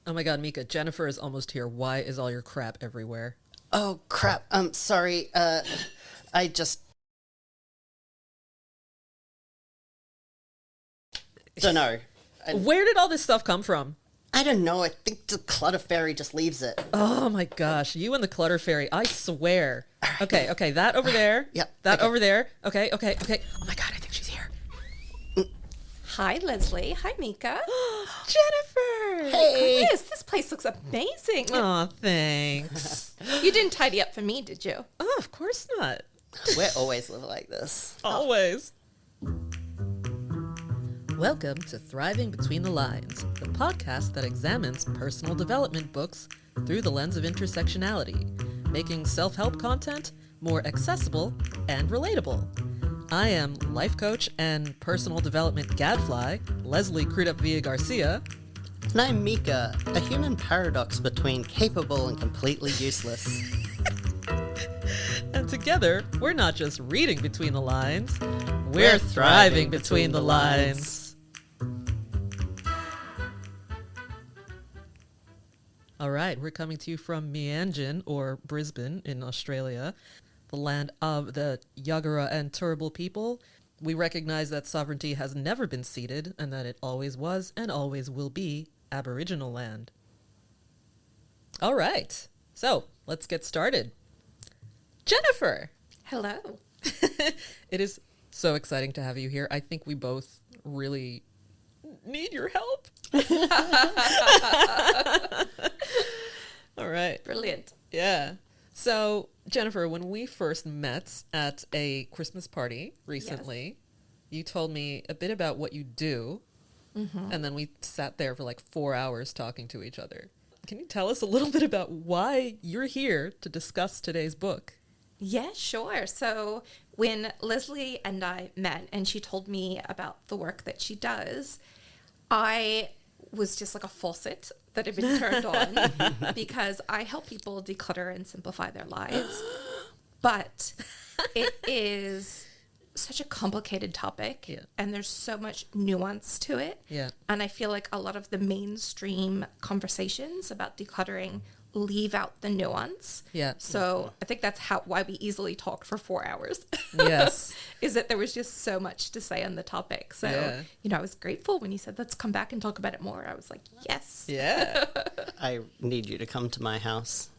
Oh my God, Mika, Jennifer is almost here. Why is all your crap everywhere? Oh, crap. Sorry. I just don't know. Where did all this stuff come from? I don't know. I think the clutter fairy just leaves it. Oh my gosh, you and the clutter fairy, I swear. Okay, that over there. Yep, That okay. over there. Okay. Oh my God, I think she's here. Hi, Leslie. Hi, Mika. Jennifer! Hey! Yes, this place looks amazing. Aw, thanks. You didn't tidy up for me, did you? Oh, of course not. We're always living like this. Always. Welcome to Thriving Between the Lines, the podcast that examines personal development books through the lens of intersectionality, making self-help content more accessible and relatable. I am life coach and personal development gadfly, Leslie Crudup Villa Garcia. And I'm Mika, a human paradox between capable and completely useless. And together, we're not just reading between the lines, we're thriving between the lines. All right, we're coming to you from Meanjin, or Brisbane in Australia, the land of the Yagara and Turrbal people. We recognize that sovereignty has never been ceded and that it always was and always will be Aboriginal land. All right, so let's get started. Jennifer! Hello. It is so exciting to have you here. I think we both really need your help. All right. Brilliant. Yeah. So, Jennifer, when we first met at a Christmas party recently, you told me a bit about what you do, and then we sat there for like 4 hours talking to each other. Can you tell us a little bit about why you're here to discuss today's book? Yeah, sure. So when Leslie and I met and she told me about the work that she does, I was just like a faucet that had been turned on because I help people declutter and simplify their lives. But it is such a complicated topic and there's so much nuance to it. Yeah. And I feel like a lot of the mainstream conversations about decluttering leave out the nuance. Yeah. So I think that's why we easily talked for 4 hours. Yes. Is that there was just so much to say on the topic. So, I was grateful when you said, let's come back and talk about it more. I was like, yes. Yeah. I need you to come to my house.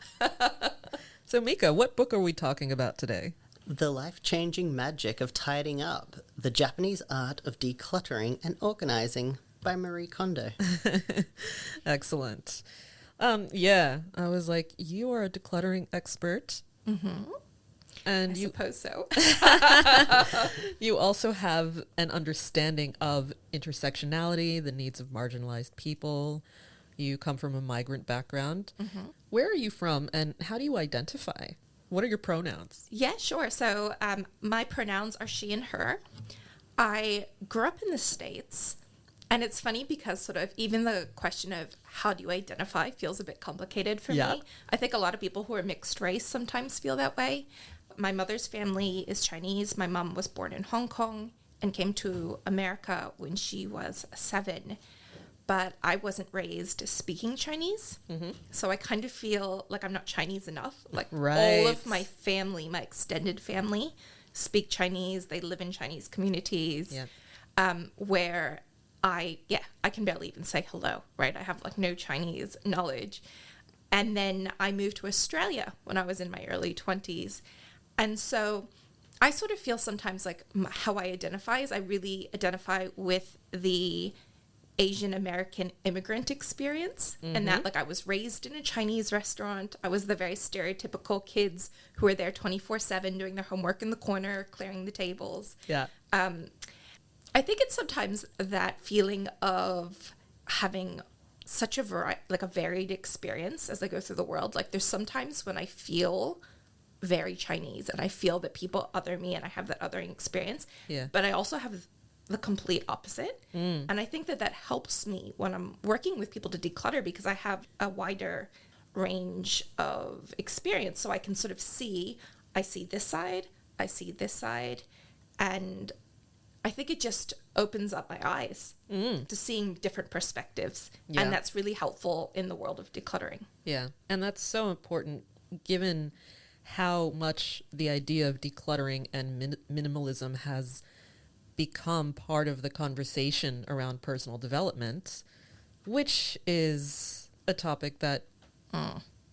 So, Mika, what book are we talking about today? The Life-Changing Magic of Tidying Up, The Japanese Art of Decluttering and Organizing by Marie Kondo. Excellent. I was like, you are a decluttering expert. Mm-hmm. And I suppose so. you also have an understanding of intersectionality, the needs of marginalized people. You come from a migrant background. Mm-hmm. Where are you from and how do you identify? What are your pronouns? Yeah, sure. So my pronouns are she and her. I grew up in the States. And it's funny because sort of even the question of how do you identify feels a bit complicated for me. I think a lot of people who are mixed race sometimes feel that way. My mother's family is Chinese. My mom was born in Hong Kong and came to America when she was 7. But I wasn't raised speaking Chinese. Mm-hmm. So I kind of feel like I'm not Chinese enough. Like all of my family, my extended family, speak Chinese. They live in Chinese communities where I can barely even say hello, right? I have like no Chinese knowledge. And then I moved to Australia when I was in my early 20s. And so I sort of feel sometimes like how I identify is I really identify with the Asian American immigrant experience. Mm-hmm. And that like I was raised in a Chinese restaurant. I was the very stereotypical kids who are there 24/7 doing their homework in the corner, clearing the tables. Yeah. I think it's sometimes that feeling of having such a varied experience as I go through the world. Like there's sometimes when I feel very Chinese and I feel that people other me and I have that othering experience. Yeah. But I also have the complete opposite. Mm. And I think that helps me when I'm working with people to declutter because I have a wider range of experience. So I can sort of I see this side, I see this side, and I think it just opens up my eyes to seeing different perspectives. Yeah. And that's really helpful in the world of decluttering. Yeah. And that's so important given how much the idea of decluttering and minimalism has become part of the conversation around personal development, which is a topic that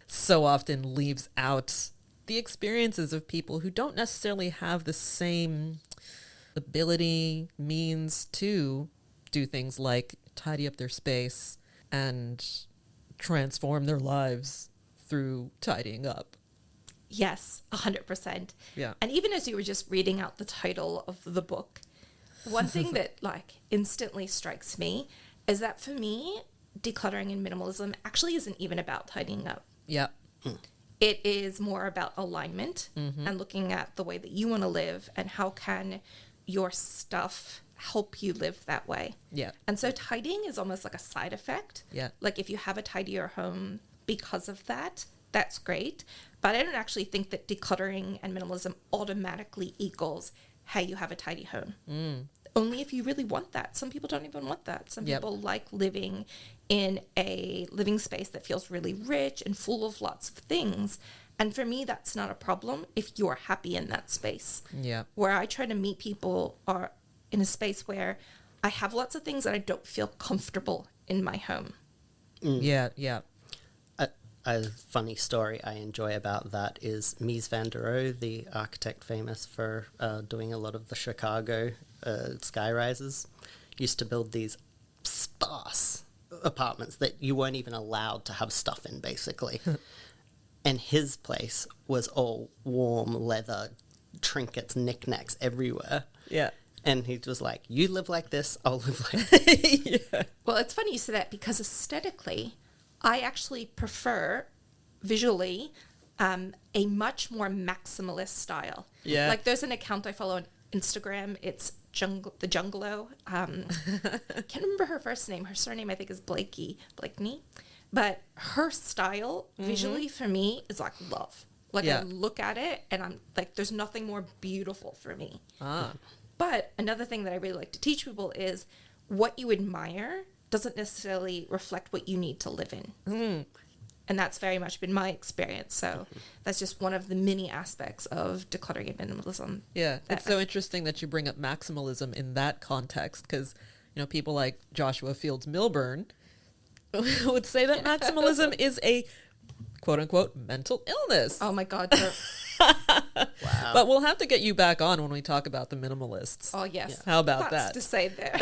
so often leaves out the experiences of people who don't necessarily have the same ability, means to do things like tidy up their space and transform their lives through tidying up. Yes, 100%. Yeah. And even as you were just reading out the title of the book, one thing that like instantly strikes me is that for me, decluttering and minimalism actually isn't even about tidying up. Yeah. It is more about alignment and looking at the way that you want to live and how can your stuff help you live that way. Yeah. And so tidying is almost like a side effect. Yeah. Like if you have a tidier home because of that, that's great. But I don't actually think that decluttering and minimalism automatically equals how you have a tidy home. Only if you really want that. Some people don't even want that. Some Yep. people like living in a living space that feels really rich and full of lots of things. And for me, that's not a problem if you're happy in that space. Yeah. Where I try to meet people are in a space where I have lots of things that I don't feel comfortable in my home. Yeah. Yeah. A funny story I enjoy about that is Mies van der Rohe, the architect famous for doing a lot of the Chicago sky rises, used to build these sparse apartments that you weren't even allowed to have stuff in, basically. And his place was all warm leather, trinkets, knickknacks everywhere. Yeah. And he was like, you live like this, I'll live like this. Yeah. Well, it's funny you say that because aesthetically, I actually prefer visually a much more maximalist style. Yeah. Like there's an account I follow on Instagram. It's the Jungalo. Can't remember her first name. Her surname I think is Blakeney. But her style visually for me is like love. Like Yeah. I look at it and I'm like, there's nothing more beautiful for me. Ah. But another thing that I really like to teach people is what you admire doesn't necessarily reflect what you need to live in. And that's very much been my experience. So that's just one of the many aspects of decluttering and minimalism. Yeah. It's so interesting that you bring up maximalism in that context because, you know, people like Joshua Fields Milburn would say that maximalism is a quote unquote mental illness. Oh my God. Wow. But we'll have to get you back on when we talk about the minimalists. Oh, yes. How about Lots that? to say there.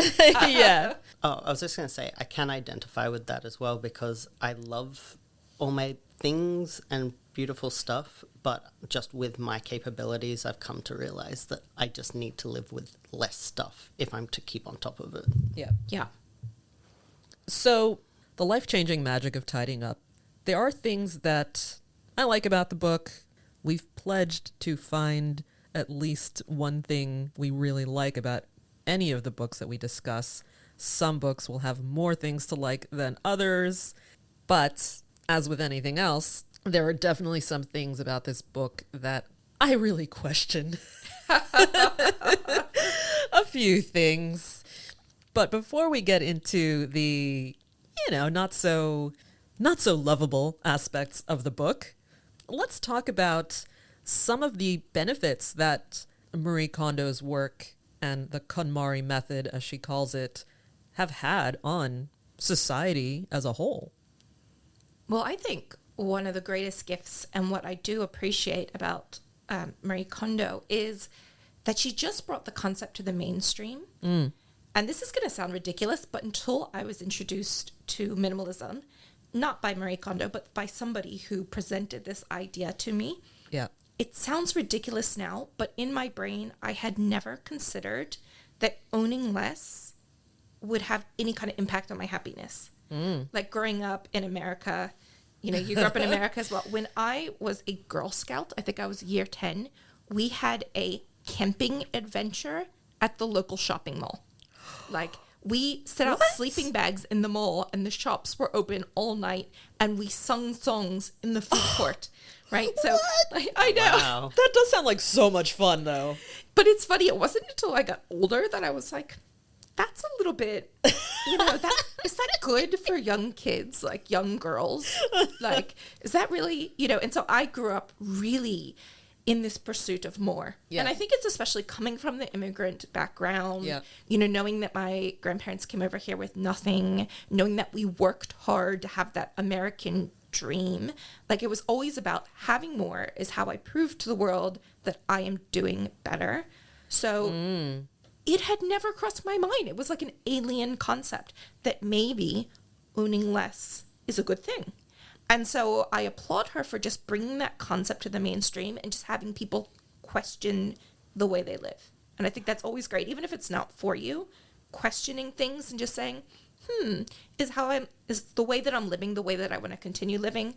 Yeah. Oh, I was just going to say, I can identify with that as well because I love all my things and beautiful stuff, but just with my capabilities, I've come to realize that I just need to live with less stuff if I'm to keep on top of it. Yeah. Yeah. So, the life-changing magic of tidying up. There are things that I like about the book. We've pledged to find at least one thing we really like about any of the books that we discuss. Some books will have more things to like than others, but as with anything else, there are definitely some things about this book that I really question. A few things. But before we get into the, not so lovable aspects of the book, let's talk about some of the benefits that Marie Kondo's work and the KonMari method, as she calls it, have had on society as a whole. Well, I think one of the greatest gifts and what I do appreciate about Marie Kondo is that she just brought the concept to the mainstream. And this is going to sound ridiculous, but until I was introduced to minimalism, not by Marie Kondo, but by somebody who presented this idea to me. Yeah. It sounds ridiculous now, but in my brain, I had never considered that owning less would have any kind of impact on my happiness. Like growing up in America, you grew up in America as well. When I was a Girl Scout, I think I was year 10, we had a camping adventure at the local shopping mall. Like We set out What? sleeping bags in the mall and the shops were open all night and we sung songs in the food court, right? So I know. Wow. That does sound like so much fun, though. But it's funny, it wasn't until I got older that I was like, that's a little bit, that is that good for young kids, like young girls? Like, is that really, and so I grew up really in this pursuit of more. Yeah. And I think it's especially coming from the immigrant background, Yeah. Knowing that my grandparents came over here with nothing, knowing that we worked hard to have that American dream. Like, it was always about having more is how I proved to the world that I am doing better. So it had never crossed my mind. It was like an alien concept that maybe owning less is a good thing. And so I applaud her for just bringing that concept to the mainstream and just having people question the way they live. And I think that's always great, even if it's not for you, questioning things and just saying, is the way that I'm living the way that I want to continue living?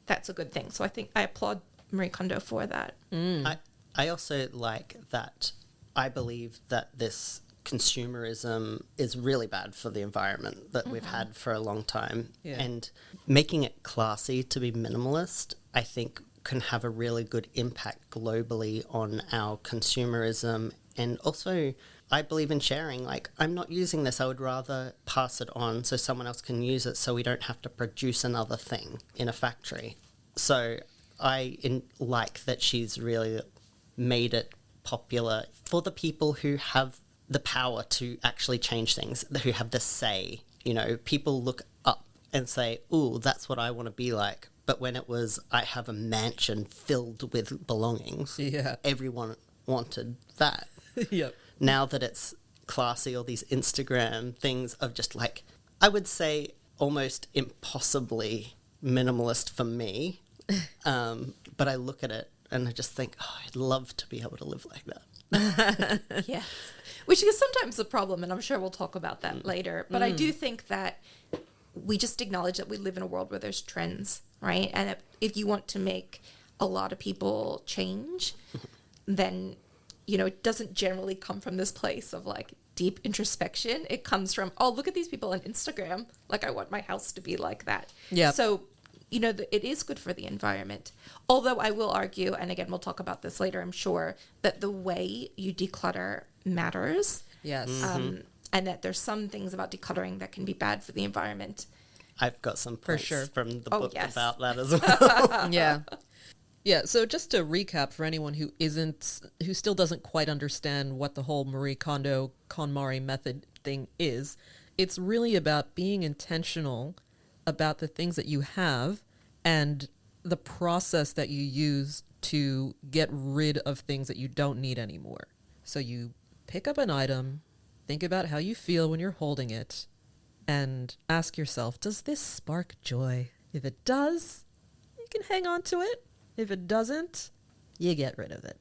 That's a good thing. So I think I applaud Marie Kondo for that. I also like that. I believe that this consumerism is really bad for the environment that we've had for a long time. Yeah. And making it classy to be minimalist, I think, can have a really good impact globally on our consumerism. And also, I believe in sharing. Like, I'm not using this. I would rather pass it on so someone else can use it so we don't have to produce another thing in a factory. So I like that she's really made it popular for the people who have the power to actually change things, who have the say. People look up and say, ooh, that's what I want to be like. But when it was, I have a mansion filled with belongings, Yeah. everyone wanted that. Yep. Now that it's classy, all these Instagram things of just like, I would say almost impossibly minimalist for me. But I look at it and I just think, oh, I'd love to be able to live like that. Yeah. Which is sometimes the problem, and I'm sure we'll talk about that later. But I do think that we just acknowledge that we live in a world where there's trends, right? And if you want to make a lot of people change, then, it doesn't generally come from this place of like deep introspection. It comes from, oh, look at these people on Instagram. Like, I want my house to be like that. Yeah. So, it is good for the environment. Although I will argue, and again, we'll talk about this later, I'm sure, that the way you declutter matters. Yes. And that there's some things about decluttering that can be bad for the environment. I've got some points sure. from the Oh, book yes. about that as well. Yeah. Yeah, so just to recap for anyone who still doesn't quite understand what the whole Marie Kondo KonMari method thing is, it's really about being intentional about the things that you have and the process that you use to get rid of things that you don't need anymore. So you pick up an item, think about how you feel when you're holding it, and ask yourself, does this spark joy? If it does, you can hang on to it. If it doesn't, you get rid of it.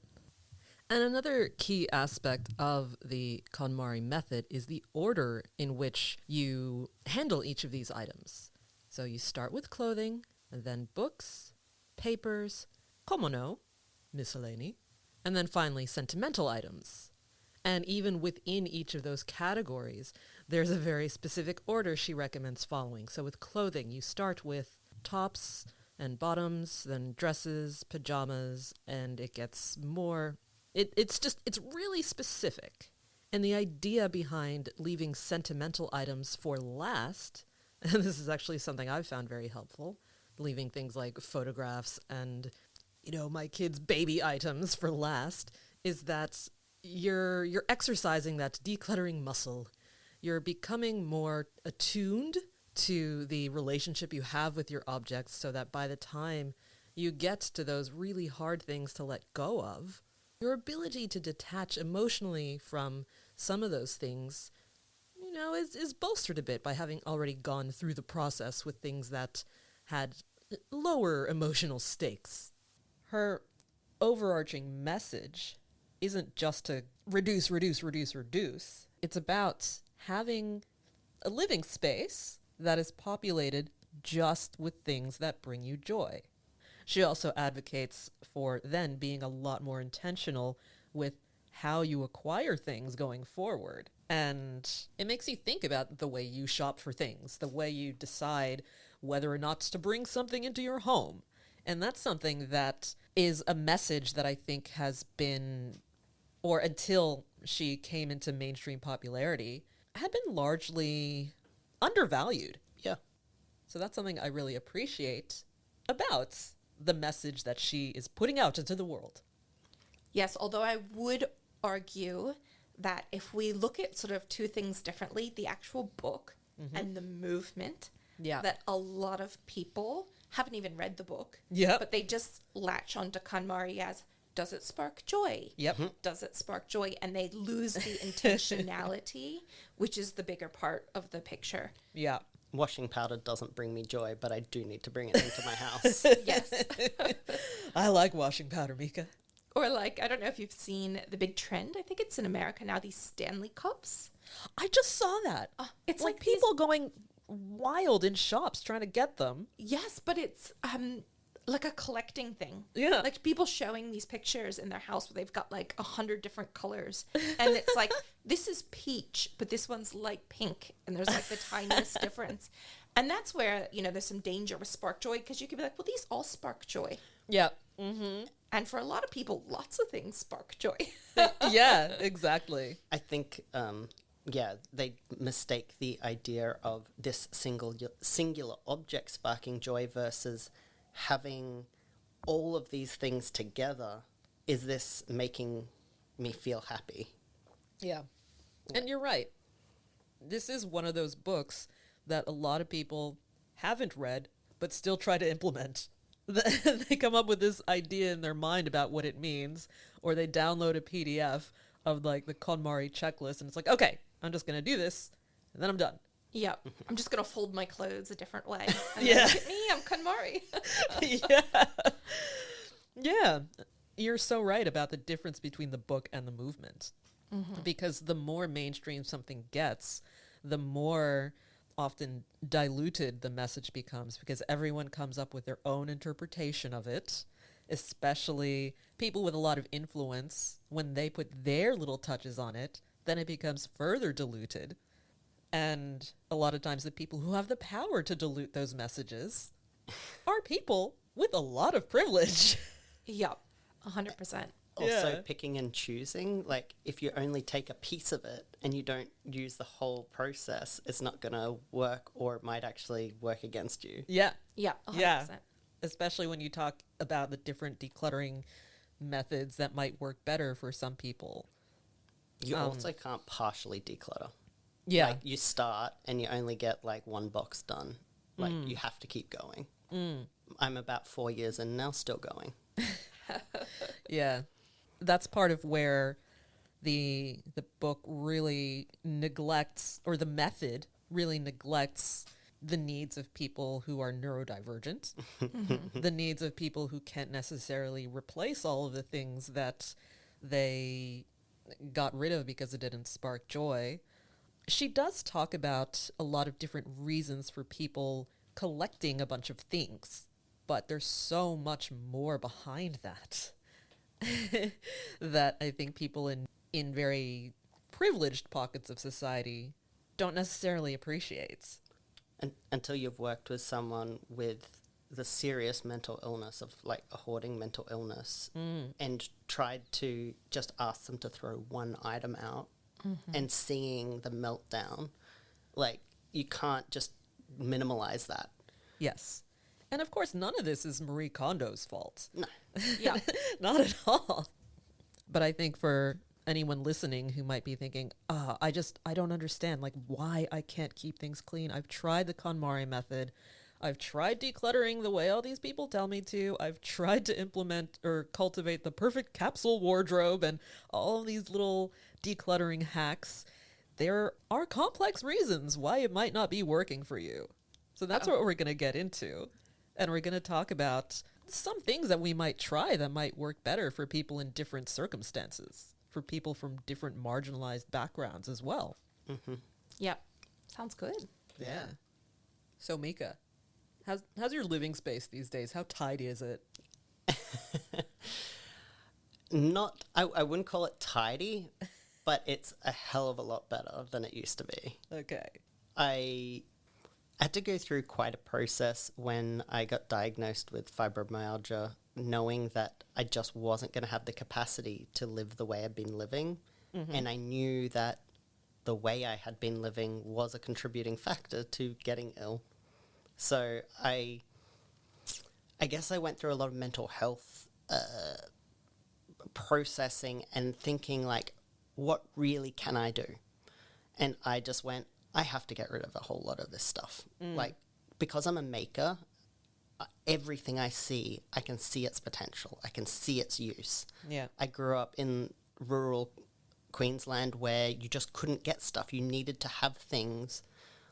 And another key aspect of the KonMari method is the order in which you handle each of these items. So you start with clothing, and then books, papers, komono, miscellany, and then finally sentimental items. And even within each of those categories, there's a very specific order she recommends following. So with clothing, you start with tops and bottoms, then dresses, pajamas, and it gets more... It's really specific. And the idea behind leaving sentimental items for last, and this is actually something I've found very helpful, leaving things like photographs and, my kids' baby items for last, is that you're exercising that decluttering muscle. You're becoming more attuned to the relationship you have with your objects so that by the time you get to those really hard things to let go of, your ability to detach emotionally from some of those things, is bolstered a bit by having already gone through the process with things that had lower emotional stakes. Her overarching message isn't just to reduce. It's about having a living space that is populated just with things that bring you joy. She also advocates for then being a lot more intentional with how you acquire things going forward. And it makes you think about the way you shop for things, the way you decide whether or not to bring something into your home. And that's something that is a message that I think has been, or until she came into mainstream popularity, had been largely undervalued. Yeah. So that's something I really appreciate about the message that she is putting out into the world. Yes, although I would argue that if we look at sort of two things differently, the actual book and the movement, that a lot of people haven't even read the book, but they just latch onto KonMari as, does it spark joy? Does it spark joy? And they lose the intentionality, which is the bigger part of the picture. Yeah. Washing powder doesn't bring me joy, but I do need to bring it into my house. Yes. I like washing powder, Mika. Or like, I don't know if you've seen the big trend. I think it's in America now, these Stanley cups. I just saw that. It's like like people going wild in shops trying to get them. Yes, but it's like a collecting thing. Yeah. Like people showing these pictures in their house where they've got like 100 different colors. And it's like, this is peach, but this one's light pink. And there's like the tiniest difference. And that's where, you know, there's some danger with spark joy, because you could be like, well, these all spark joy. Yeah. Mm-hmm. And for a lot of people, lots of things spark joy. Yeah, exactly. I think, they mistake the idea of this singular object sparking joy versus having all of these things together. Is this making me feel happy? Yeah. And you're right. This is one of those books that a lot of people haven't read, but still try to implement. They come up with this idea in their mind about what it means, or they download a PDF of like the KonMari checklist, and it's like, okay, I'm just going to do this, and then I'm done. Yeah. I'm just going to fold my clothes a different way. And Yeah. look at me, I'm KonMari. Yeah. Yeah. You're so right about the difference between the book and the movement. Because the more mainstream something gets, the more often diluted the message becomes, because everyone comes up with their own interpretation of it, especially people with a lot of influence. When they put their little touches on it, then it becomes further diluted. And a lot of times the people who have the power to dilute those messages are people with a lot of privilege. Yep. 100%. Also, Yeah. picking and choosing, like if you only take a piece of it and you don't use the whole process, it's not going to work, or it might actually work against you. Yeah. Yeah. 100%. Yeah. Especially when you talk about the different decluttering methods that might work better for some people. You also can't partially declutter. Yeah. Like you start and you only get like one box done. Like you have to keep going. I'm about 4 years in now, still going. Yeah. That's part of where the book really neglects, or the method really neglects, the needs of people who are neurodivergent, the needs of people who can't necessarily replace all of the things that they got rid of because it didn't spark joy. She does talk about a lot of different reasons for people collecting a bunch of things, but there's so much more behind that that I think people in very privileged pockets of society don't necessarily appreciate. Until you've worked with someone with the serious mental illness of like a hoarding mental illness and tried to just ask them to throw one item out and seeing the meltdown, like you can't just minimalize that. Yes. And of course, none of this is Marie Kondo's fault. No. Yeah. Not at all. But I think for anyone listening who might be thinking, I don't understand, like, why I can't keep things clean. I've tried the KonMari method. I've tried decluttering the way all these people tell me to. I've tried to implement or cultivate the perfect capsule wardrobe and all these little decluttering hacks. There are complex reasons why it might not be working for you. So that's what we're going to get into. And we're going to talk about some things that we might try that might work better for people in different circumstances, for people from different marginalized backgrounds as well. Yep. Sounds good. Yeah. So Mika, how's your living space these days? How tidy is it? I wouldn't call it tidy, but it's a hell of a lot better than it used to be. Okay. I had to go through quite a process when I got diagnosed with fibromyalgia, knowing that I just wasn't going to have the capacity to live the way I'd been living. And I knew that the way I had been living was a contributing factor to getting ill. So I guess I went through a lot of mental health processing and thinking, like, what really can I do? And I just went, I have to get rid of a whole lot of this stuff. Like, because I'm a maker, everything I see, I can see its potential. I can see its use. Yeah. I grew up in rural Queensland where you just couldn't get stuff. You needed to have things.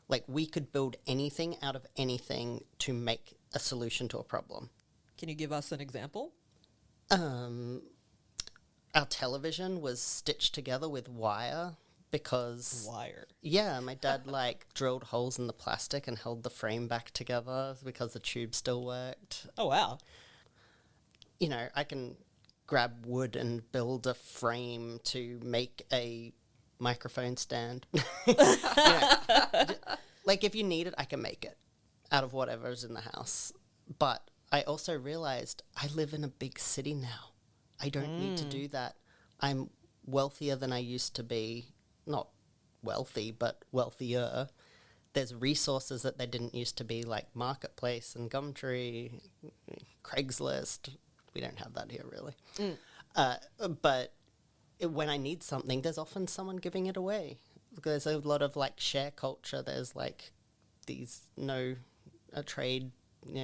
Like, we could build anything out of anything to make a solution to a problem. Can you give us an example? Our television was stitched together with wire because... Wire. Yeah, my dad, like, drilled holes in the plastic and held the frame back together because the tube still worked. Oh, wow. You know, I can grab wood and build a frame to make a microphone stand. Like, if you need it, I can make it out of whatever's in the house. But I also realized I live in a big city now. I don't need to do that. I'm wealthier than I used to be. Not wealthy, but wealthier. There's resources that there didn't used to be, like Marketplace and Gumtree, Craigslist. We don't have that here, really. But when I need something, there's often someone giving it away. There's a lot of, like, share culture. There's, like, these trade,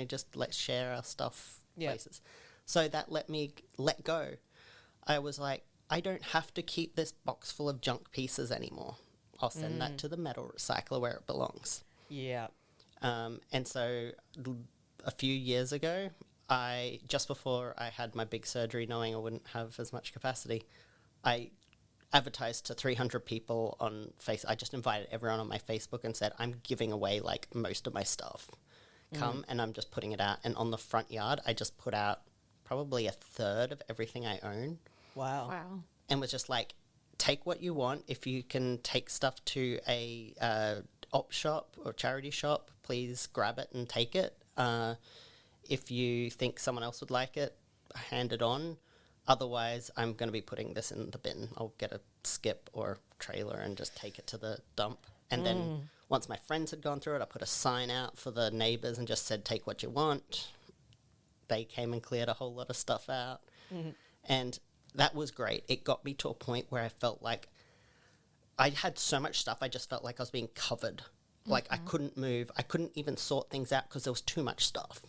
just let's share our stuff places. So that let me let go. I was like, I don't have to keep this box full of junk pieces anymore. I'll send that to the metal recycler where it belongs. Yeah. And so a few years ago, just before I had my big surgery, knowing I wouldn't have as much capacity, I advertised to 300 people on Facebook. I just invited everyone on my Facebook and said, I'm giving away, like, most of my stuff. Come, and I'm just putting it out. And on the front yard, I just put out probably a third of everything I own. Wow. Wow. And was just like, take what you want. If you can take stuff to a op shop or charity shop, please grab it and take it. If you think someone else would like it, hand it on. Otherwise, I'm going to be putting this in the bin. I'll get a skip or trailer and just take it to the dump. And then once my friends had gone through it, I put a sign out for the neighbours and just said, take what you want. They came and cleared a whole lot of stuff out. And that was great. It got me to a point where I felt like I had so much stuff, I just felt like I was being covered. Like, I couldn't move. I couldn't even sort things out because there was too much stuff.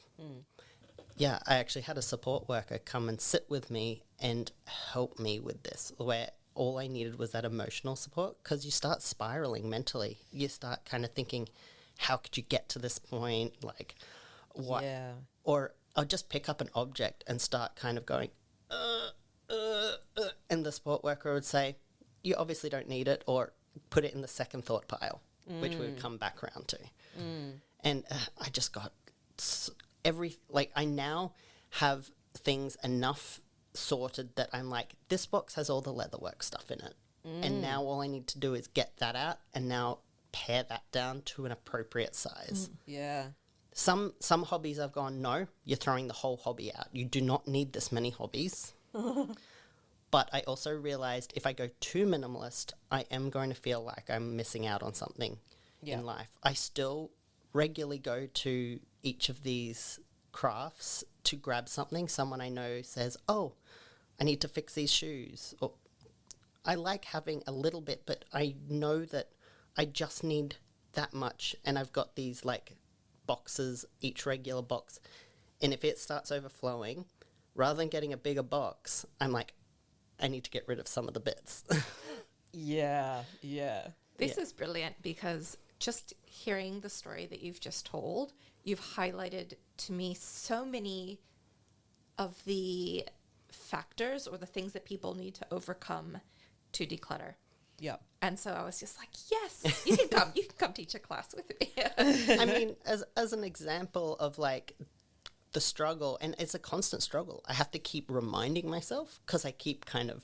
Yeah, I actually had a support worker come and sit with me and help me with this, where all I needed was that emotional support, because you start spiraling mentally. You start kind of thinking, how could you get to this point? Like, what? Yeah. Or I'll just pick up an object and start kind of going, and the support worker would say, you obviously don't need it, or put it in the second thought pile, which we would come back around to. And I just got I now have things enough sorted that I'm like, this box has all the leatherwork stuff in it. And now all I need to do is get that out and now pare that down to an appropriate size. Yeah. Some hobbies I've gone, no, you're throwing the whole hobby out. You do not need this many hobbies. But I also realized if I go too minimalist, I am going to feel like I'm missing out on something in life. I still regularly go to each of these crafts to grab something. Someone I know says, oh, I need to fix these shoes. Or I like having a little bit, but I know that I just need that much. And I've got these, like, boxes, each regular box. And if it starts overflowing, rather than getting a bigger box, I'm like, I need to get rid of some of the bits. Yeah. This is brilliant because just hearing the story that you've just told, you've highlighted to me so many of the factors or the things that people need to overcome to declutter. Yeah. And so I was just like, yes, you can come teach a class with me. I mean, as an example of, like, the struggle, and it's a constant struggle. I have to keep reminding myself because I keep kind of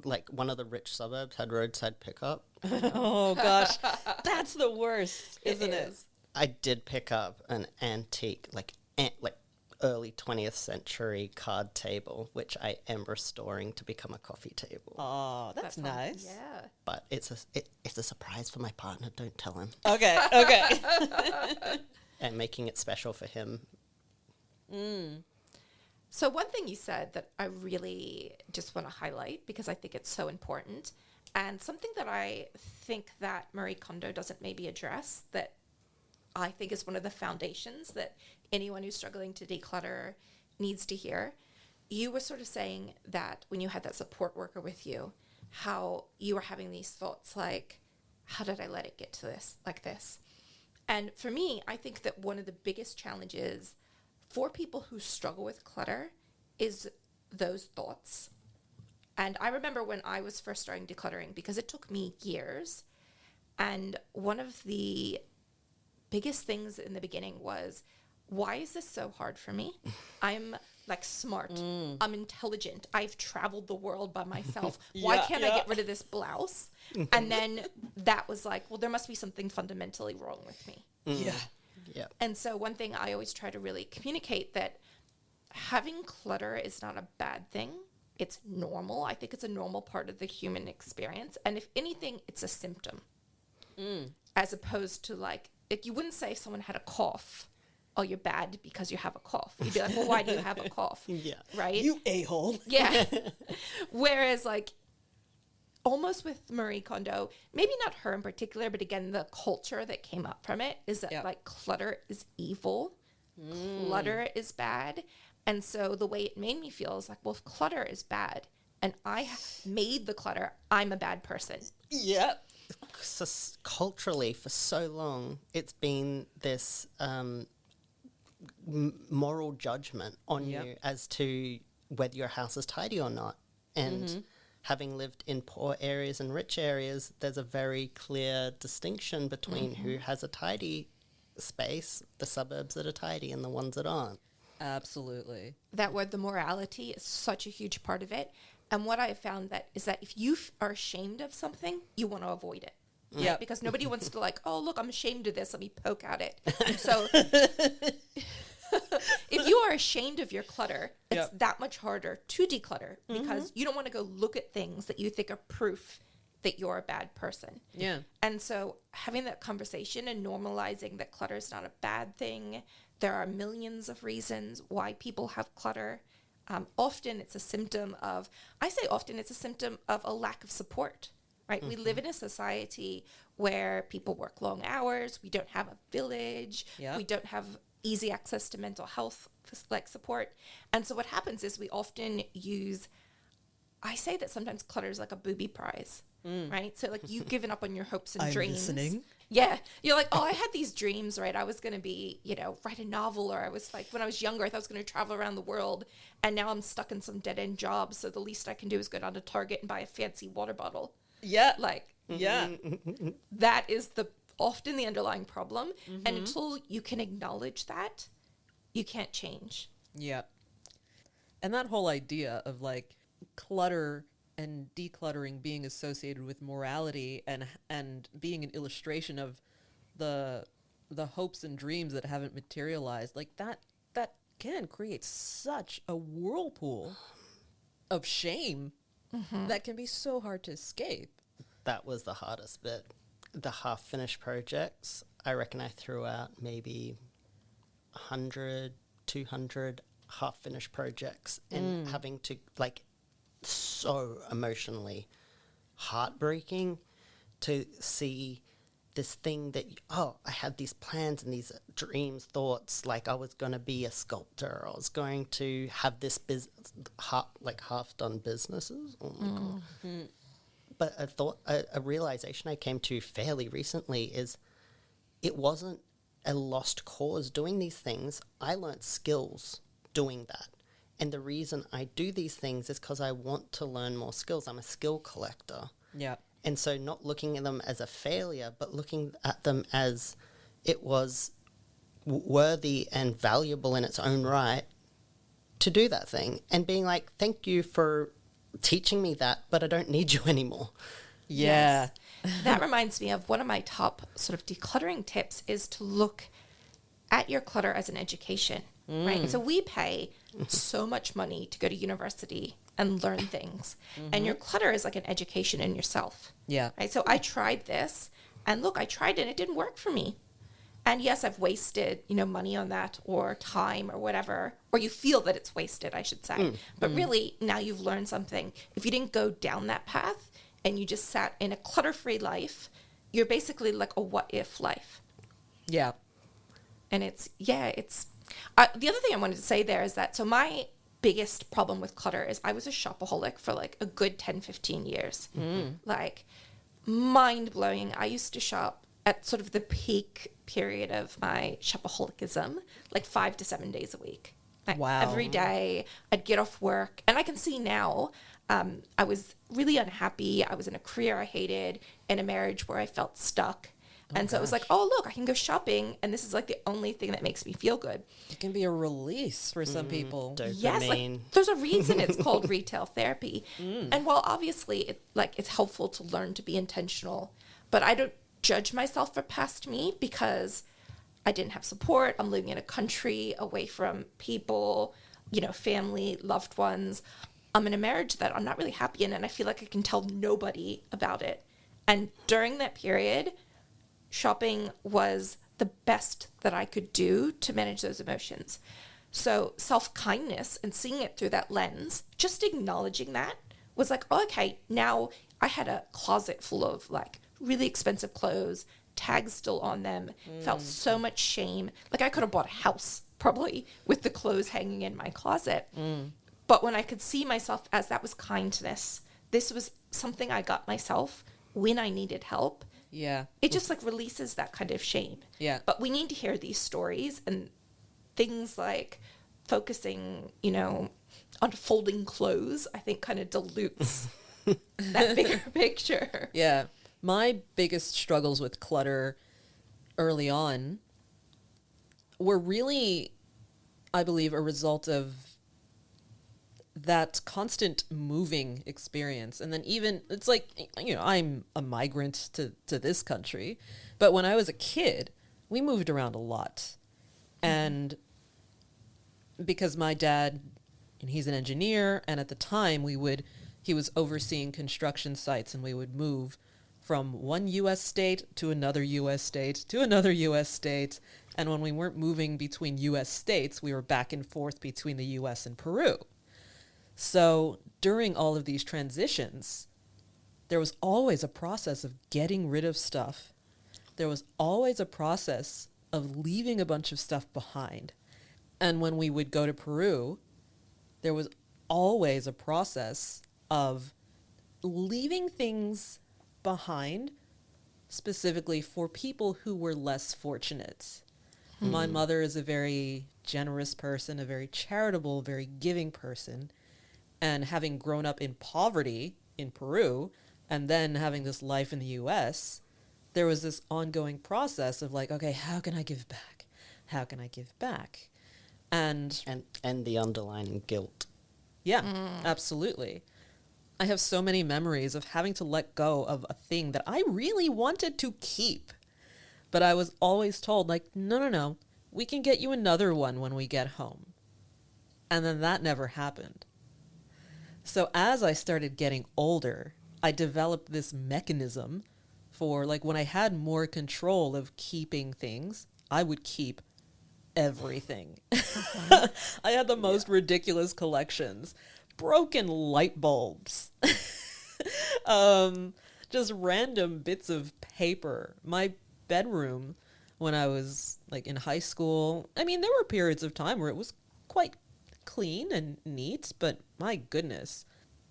like one of the rich suburbs had roadside pickup. Oh gosh, that's the worst, isn't it? is. I did pick up an antique, like early 20th century card table, which I am restoring to become a coffee table. Oh, that's That sounds- nice. Yeah. But it's a surprise for my partner. Don't tell him. Okay, okay. And making it special for him. So one thing you said that I really just want to highlight because I think it's so important, and something that I think that Marie Kondo doesn't maybe address, that I think is one of the foundations that anyone who's struggling to declutter needs to hear. You were sort of saying that when you had that support worker with you, how you were having these thoughts like, how did I let it get to this, like this? And for me, I think that one of the biggest challenges for people who struggle with clutter is those thoughts. And I remember when I was first starting decluttering, because it took me years, and one of the biggest things in the beginning was, why is this so hard for me? I'm like smart. I'm intelligent. I've traveled the world by myself. Why Yeah, can't I get rid of this blouse? And then that was like, well, there must be something fundamentally wrong with me. Yeah. Yeah. And so one thing I always try to really communicate, that having clutter is not a bad thing. It's normal. I think it's a normal part of the human experience. And if anything, it's a symptom. As opposed to like you wouldn't say if someone had a cough, oh, you're bad because you have a cough. You'd be like, well, why do you have a cough? Yeah. Right? You a-hole. Yeah. Whereas like almost with Marie Kondo, maybe not her in particular, but again, the culture that came up from it is that like clutter is evil. Clutter is bad. And so the way it made me feel is like, well, if clutter is bad and I made the clutter, I'm a bad person. Yep. Culturally, for so long, it's been this moral judgment on you as to whether your house is tidy or not. And having lived in poor areas and rich areas, there's a very clear distinction between who has a tidy space, the suburbs that are tidy and the ones that aren't. Absolutely. That word, the morality, is such a huge part of it. And what I found that is that if you are ashamed of something, you want to avoid it. Right? Yeah. Because nobody wants to like, oh, look, I'm ashamed of this. Let me poke at it. So if you are ashamed of your clutter, it's that much harder to declutter because you don't want to go look at things that you think are proof that you're a bad person. Yeah. And so having that conversation and normalizing that clutter is not a bad thing. There are millions of reasons why people have clutter. Often it's a symptom of a lack of support, right? We live in a society where people work long hours. We don't have a village. Yeah. We don't have easy access to mental health like support. And so what happens is we often I say that sometimes clutter is like a booby prize, right? So like you've given up on your hopes and I'm dreams. listening. Yeah. You're like, oh, I had these dreams, right? I was going to be, write a novel, or I was like, when I was younger, I thought I was going to travel around the world. And now I'm stuck in some dead end job. So the least I can do is go down to Target and buy a fancy water bottle. Yeah. Like, Yeah. that is often the underlying problem. And until you can acknowledge that, you can't change. Yeah. And that whole idea of like clutter and decluttering being associated with morality and being an illustration of the hopes and dreams that haven't materialized, like that can create such a whirlpool of shame that can be so hard to escape. That was the hardest bit. The half-finished projects, I reckon I threw out maybe 100, 200 half-finished projects and having to, like, so emotionally heartbreaking to see this thing that, I had these plans and these dreams, thoughts, like I was going to be a sculptor, I was going to have this business, half-done businesses. Oh my God. But a realization I came to fairly recently is it wasn't a lost cause doing these things. I learned skills doing that. And the reason I do these things is because I want to learn more skills. I'm a skill collector. Yeah. And so not looking at them as a failure, but looking at them as it was worthy and valuable in its own right to do that thing. And being like, thank you for teaching me that, but I don't need you anymore. Yeah. Yes. That reminds me of one of my top sort of decluttering tips is to look at your clutter as an education, right? So we pay so much money to go to university and learn things. And your clutter is like an education in yourself. Yeah. Right? So I tried this, and look, I tried it and it didn't work for me. And yes, I've wasted, money on that or time or whatever, or you feel that it's wasted, I should say. But really, now you've learned something. If you didn't go down that path and you just sat in a clutter-free life, you're basically like a what-if life. Yeah. And the other thing I wanted to say there is that, so my biggest problem with clutter is I was a shopaholic for like a good 10, 15 years. Like, mind-blowing. I used to shop at sort of the peak period of my shopaholicism, like 5 to 7 days a week. Like, Wow. every day I'd get off work, and I can see now I was really unhappy. I was in a career I hated, in a marriage where I felt stuck. And so it was like, oh, look, I can go shopping, and this is like the only thing that makes me feel good. It can be a release for some people. Yes, like, there's a reason it's called retail therapy. And while obviously it's helpful to learn to be intentional, but I don't judge myself for past me because I didn't have support. I'm living in a country away from people, family, loved ones. I'm in a marriage that I'm not really happy in, and I feel like I can tell nobody about it. And during that period, shopping was the best that I could do to manage those emotions. So self-kindness and seeing it through that lens, just acknowledging that was like, oh, okay, now I had a closet full of like really expensive clothes, tags still on them, felt so much shame. Like I could have bought a house probably with the clothes hanging in my closet. But when I could see myself as that was kindness, this was something I got myself when I needed help. Yeah. It just like releases that kind of shame. Yeah. But we need to hear these stories, and things like focusing, on folding clothes, I think kind of dilutes that bigger picture. Yeah. My biggest struggles with clutter early on were really, I believe, a result of that constant moving experience. And then even, it's like, I'm a migrant to this country, but when I was a kid, we moved around a lot. And because my dad, and he's an engineer, and at the time he was overseeing construction sites, and we would move from one U.S. state to another U.S. state to another U.S. state. And when we weren't moving between U.S. states, we were back and forth between the U.S. and Peru. So during all of these transitions, there was always a process of getting rid of stuff. There was always a process of leaving a bunch of stuff behind. And when we would go to Peru, there was always a process of leaving things behind, specifically for people who were less fortunate. My mother is a very generous person, a very charitable, very giving person. And having grown up in poverty in Peru and then having this life in the US, there was this ongoing process of like, okay, how can I give back? How can I give back? And the underlying guilt. Yeah, absolutely. I have so many memories of having to let go of a thing that I really wanted to keep. But I was always told, like, no, we can get you another one when we get home. And then that never happened. So as I started getting older, I developed this mechanism for, like, when I had more control of keeping things, I would keep everything. I had the most ridiculous collections. Broken light bulbs. Just random bits of paper. My bedroom, when I was, like, in high school, I mean, there were periods of time where it was quite clean and neat, but my goodness,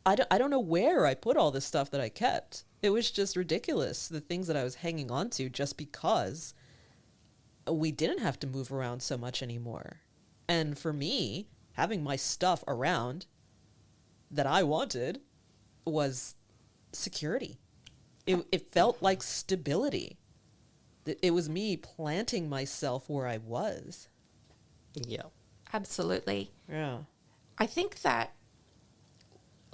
I don't know where I put all this stuff that I kept. It was just ridiculous, the things that I was hanging on to, just because we didn't have to move around so much anymore. And for me, having my stuff around that I wanted was security. It felt like stability. It was me planting myself where I was. Yeah. Absolutely. Yeah. I think that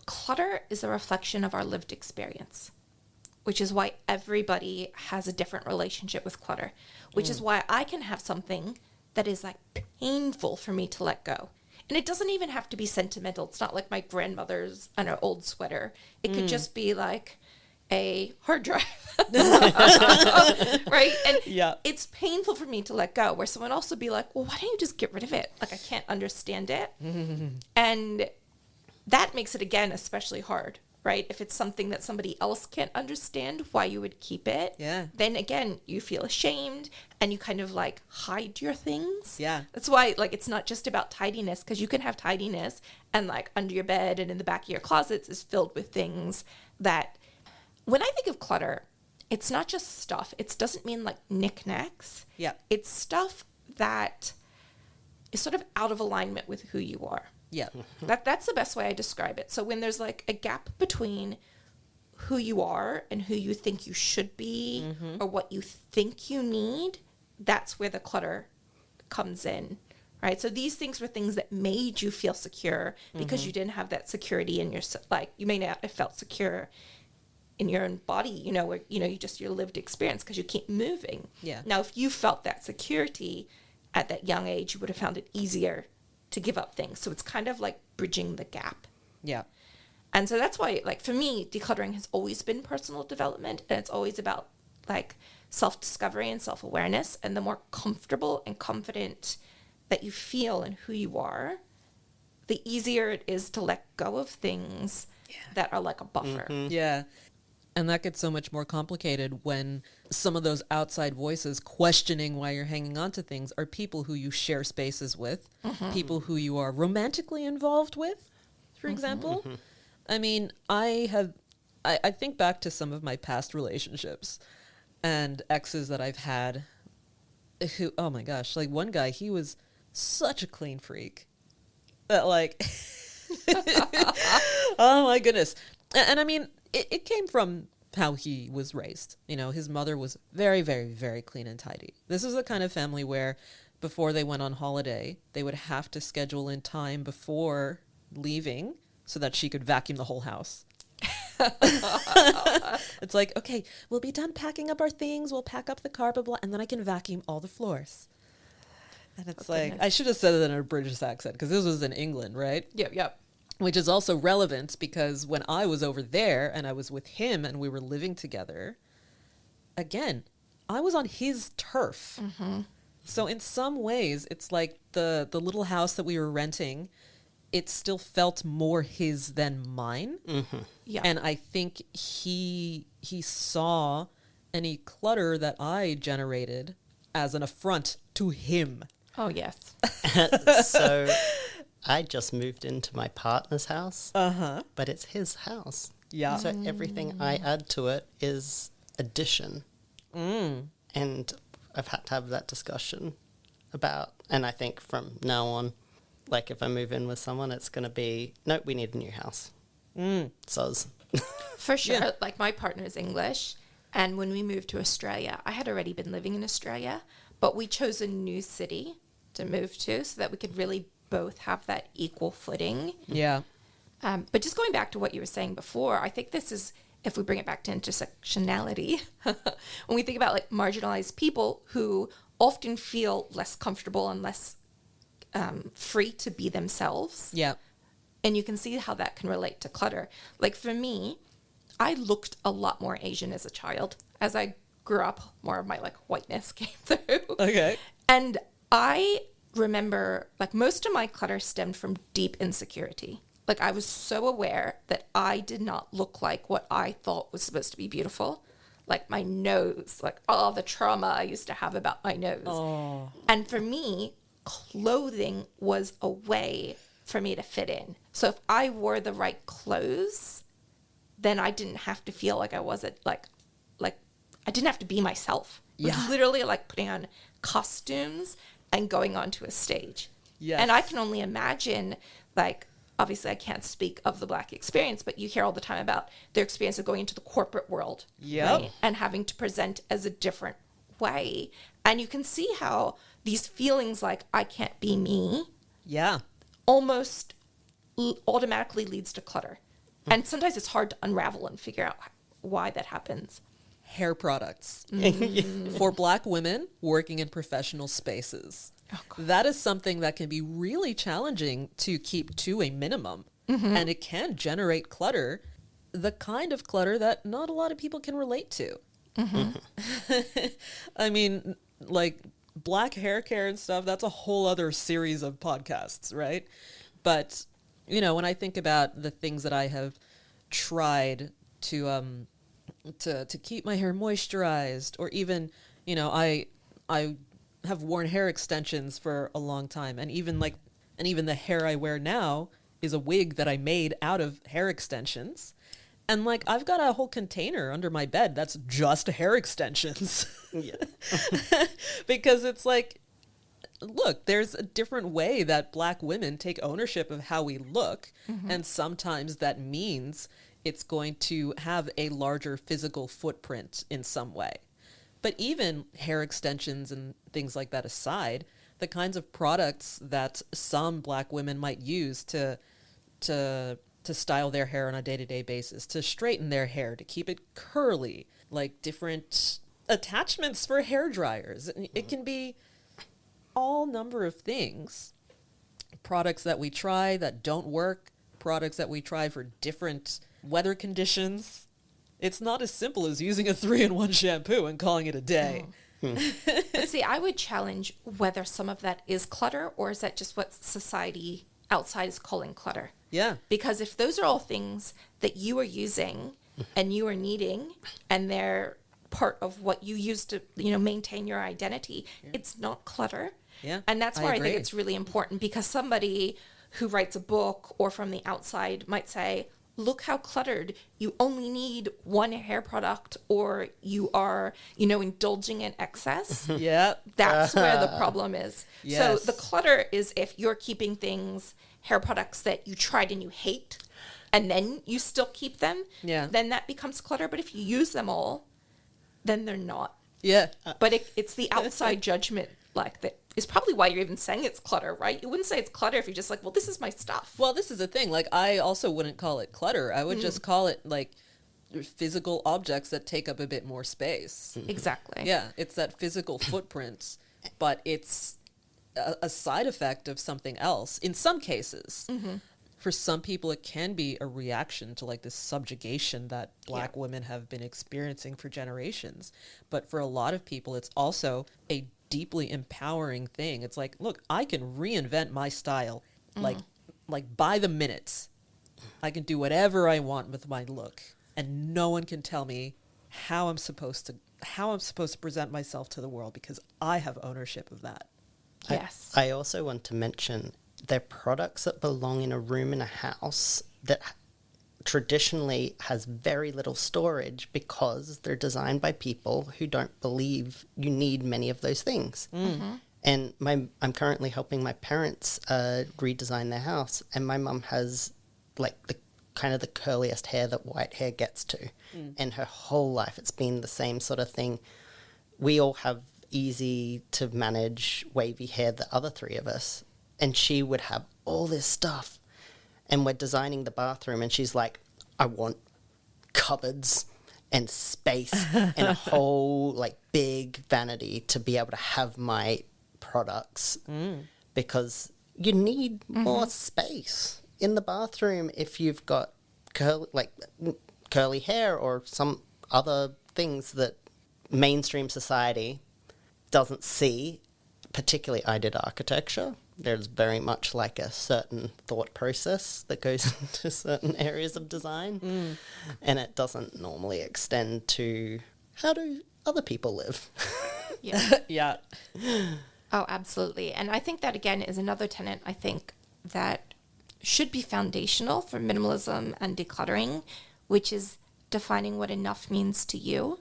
clutter is a reflection of our lived experience, which is why everybody has a different relationship with clutter, which is why I can have something that is like painful for me to let go. And it doesn't even have to be sentimental. It's not like my grandmother's, I don't know, old sweater. It could just be like a hard drive. Right? And it's painful for me to let go, where someone else would be like, well, why don't you just get rid of it? Like, I can't understand it. And that makes it, again, especially hard, right? If it's something that somebody else can't understand why you would keep it, then again, you feel ashamed and you kind of like hide your things. Yeah. That's why, like, it's not just about tidiness, because you can have tidiness and like under your bed and in the back of your closets is filled with things that, when I think of clutter, it's not just stuff. It doesn't mean like knickknacks. Yeah. It's stuff that is sort of out of alignment with who you are. Yeah. That's the best way I describe it. So when there's like a gap between who you are and who you think you should be, or what you think you need, that's where the clutter comes in, right? So these things were things that made you feel secure because you didn't have that security in your, like, you may not have felt secure in your own body, you know, where, you know, you just, your lived experience, because you keep moving. Yeah. Now, if you felt that security at that young age, you would have found it easier to give up things. So it's kind of like bridging the gap. Yeah. And so that's why, like, for me, decluttering has always been personal development, and it's always about like self-discovery and self-awareness. And the more comfortable and confident that you feel in who you are, the easier it is to let go of things that are like a buffer. Yeah. And that gets so much more complicated when some of those outside voices questioning why you're hanging on to things are people who you share spaces with, people who you are romantically involved with, for example. I mean, I think back to some of my past relationships and exes that I've had who, oh my gosh, like one guy, he was such a clean freak that like, oh my goodness. And I mean, it came from how he was raised. You know, his mother was very, very, very clean and tidy. This is the kind of family where before they went on holiday, they would have to schedule in time before leaving so that she could vacuum the whole house. It's like, okay, we'll be done packing up our things. We'll pack up the carpet, and then I can vacuum all the floors. And it's like, I should have said it in a British accent because this was in England, right? Yep. Which is also relevant because when I was over there and I was with him and we were living together, again, I was on his turf. So in some ways, it's like the little house that we were renting, it still felt more his than mine. Yeah. And I think he saw any clutter that I generated as an affront to him. Oh, yes. So I just moved into my partner's house, but it's his house. Yeah. So everything I add to it is addition. And I've had to have that discussion about, and I think from now on, like if I move in with someone, it's going to be, no, we need a new house. Soz. For sure. Like my partner is English. And when we moved to Australia, I had already been living in Australia, but we chose a new city to move to so that we could really both have that equal footing. Yeah. But just going back to what you were saying before, I think this is, if we bring it back to intersectionality, when we think about like marginalized people who often feel less comfortable and less free to be themselves. Yeah. And you can see how that can relate to clutter. Like for me, I looked a lot more Asian as a child. As I grew up, more of my like whiteness came through. Okay. And I remember like most of my clutter stemmed from deep insecurity. Like I was so aware that I did not look like what I thought was supposed to be beautiful. Like my nose, like all the trauma I used to have about my nose. Oh. And for me, clothing was a way for me to fit in. So if I wore the right clothes, then I didn't have to feel like I wasn't like I didn't have to be myself. It was literally like putting on costumes and going onto a stage. Yes. And I can only imagine, like, obviously I can't speak of the Black experience, but you hear all the time about their experience of going into the corporate world. Yep. Right? And having to present as a different way. And you can see how these feelings like I can't be me Yeah. almost automatically leads to clutter. And sometimes it's hard to unravel and figure out why that happens. Hair products. For Black women working in professional spaces. Oh, God. That is something that can be really challenging to keep to a minimum. And it can generate clutter, the kind of clutter that not a lot of people can relate to. I mean, like Black hair care and stuff, that's a whole other series of podcasts, right? But, you know, when I think about the things that I have tried to keep my hair moisturized, or even, you know, I have worn hair extensions for a long time, and even the hair I wear now is a wig that I made out of hair extensions. And like I've got a whole container under my bed that's just hair extensions. Yeah. Because it's like, look, there's a different way that Black women take ownership of how we look, and sometimes that means it's going to have a larger physical footprint in some way. But even hair extensions and things like that aside, the kinds of products that some Black women might use to style their hair on a day-to-day basis, to straighten their hair, to keep it curly, like different attachments for hair dryers. It can be all number of things. Products that we try that don't work, products that we try for different weather conditions. It's not as simple as using a 3-in-1 shampoo and calling it a day. But see, I would challenge whether some of that is clutter, or is that just what society outside is calling clutter. Yeah. Because if those are all things that you are using and you are needing, and they're part of what you use to, you know, maintain your identity, it's not clutter. Yeah. And that's where I think agree. it's really important, because somebody who writes a book or from the outside might say, look how cluttered, you only need one hair product, or you are, you know, indulging in excess. Yeah. That's where the problem is. Yes. So the clutter is if you're keeping things, hair products that you tried and you hate, and then you still keep them, then that becomes clutter. But if you use them all, then they're not. Yeah. But it's the outside judgment, like, that is probably why you're even saying it's clutter, right? You wouldn't say it's clutter if you're just like, well, this is my stuff. Well, this is the thing. Like, I also wouldn't call it clutter. I would just call it like physical objects that take up a bit more space. Exactly. Yeah. It's that physical footprint, but it's a side effect of something else in some cases. For some people, it can be a reaction to like this subjugation that Black women have been experiencing for generations. But for a lot of people, it's also a deeply empowering thing. It's like, look, I can reinvent my style, like by the minute. I can do whatever I want with my look, and no one can tell me how I'm supposed to present myself to the world, because I have ownership of that. Yes. I also want to mention they're products that belong in a room in a house that traditionally has very little storage, because they're designed by people who don't believe you need many of those things. And I'm currently helping my parents redesign their house, and my mum has like the kind of the curliest hair that white hair gets to. And her whole life it's been the same sort of thing. We all have easy to manage wavy hair, the other three of us, and she would have all this stuff, and we're designing the bathroom, and she's like, I want cupboards and space and a whole like big vanity to be able to have my products, because you need more space in the bathroom if you've got curly hair or some other things that mainstream society doesn't see. Particularly, I did architecture. There's very much like a certain thought process that goes into certain areas of design, and it doesn't normally extend to how do other people live. Yeah. Oh, absolutely. And I think that, again, is another tenet, I think, that should be foundational for minimalism and decluttering, which is defining what enough means to you,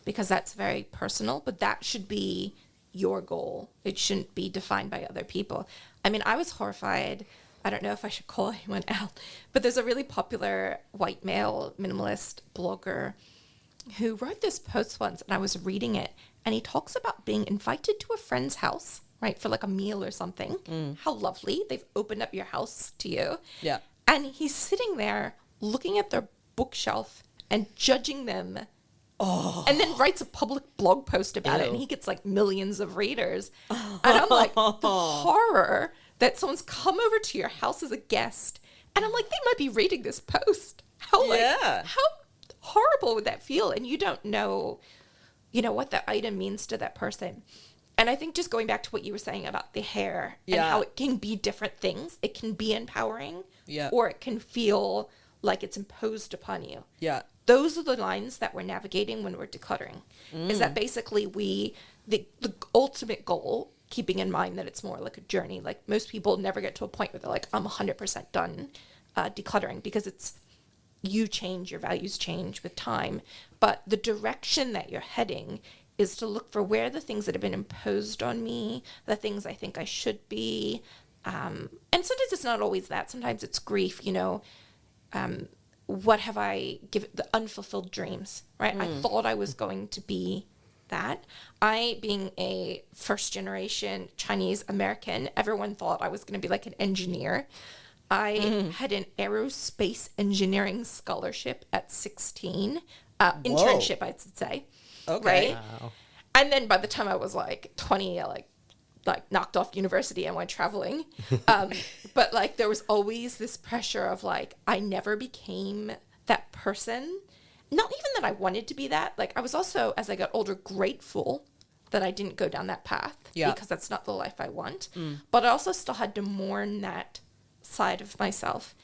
because that's very personal, but that should be your goal. It shouldn't be defined by other people. I mean, I was horrified. I don't know if I should call anyone out, but there's a really popular white male minimalist blogger who wrote this post once, and I was reading it, and he talks about being invited to a friend's house, right, for like a meal or something. How lovely. They've opened up your house to you. Yeah. And he's sitting there looking at their bookshelf and judging them. Oh. And then writes a public blog post about it, and he gets like millions of readers. And I'm like, the horror that someone's come over to your house as a guest, and I'm like, they might be reading this post. How horrible would that feel? And you don't know, what that item means to that person. And I think just going back to what you were saying about the hair and how it can be different things. It can be empowering, or it can feel like it's imposed upon you. Yeah. Those are the lines that we're navigating when we're decluttering. Is that basically the ultimate goal, keeping in mind that it's more like a journey. Like most people never get to a point where they're like, I'm 100% done decluttering, because you change, your values change with time. But the direction that you're heading is to look for where the things that have been imposed on me, the things I think I should be. And sometimes it's not always that. Sometimes it's grief, what have I given, the unfulfilled dreams, right? I thought I was going to be that. I, being a first generation Chinese American, everyone thought I was going to be like an engineer. I had an aerospace engineering scholarship at 16, internship, I should say. Okay. Right? Wow. And then by the time I was like 20, I like knocked off university and went traveling. But like there was always this pressure of like, I never became that person. Not even that I wanted to be that. Like I was also, as I got older, grateful that I didn't go down that path, because that's not the life I want. But I also still had to mourn that side of myself.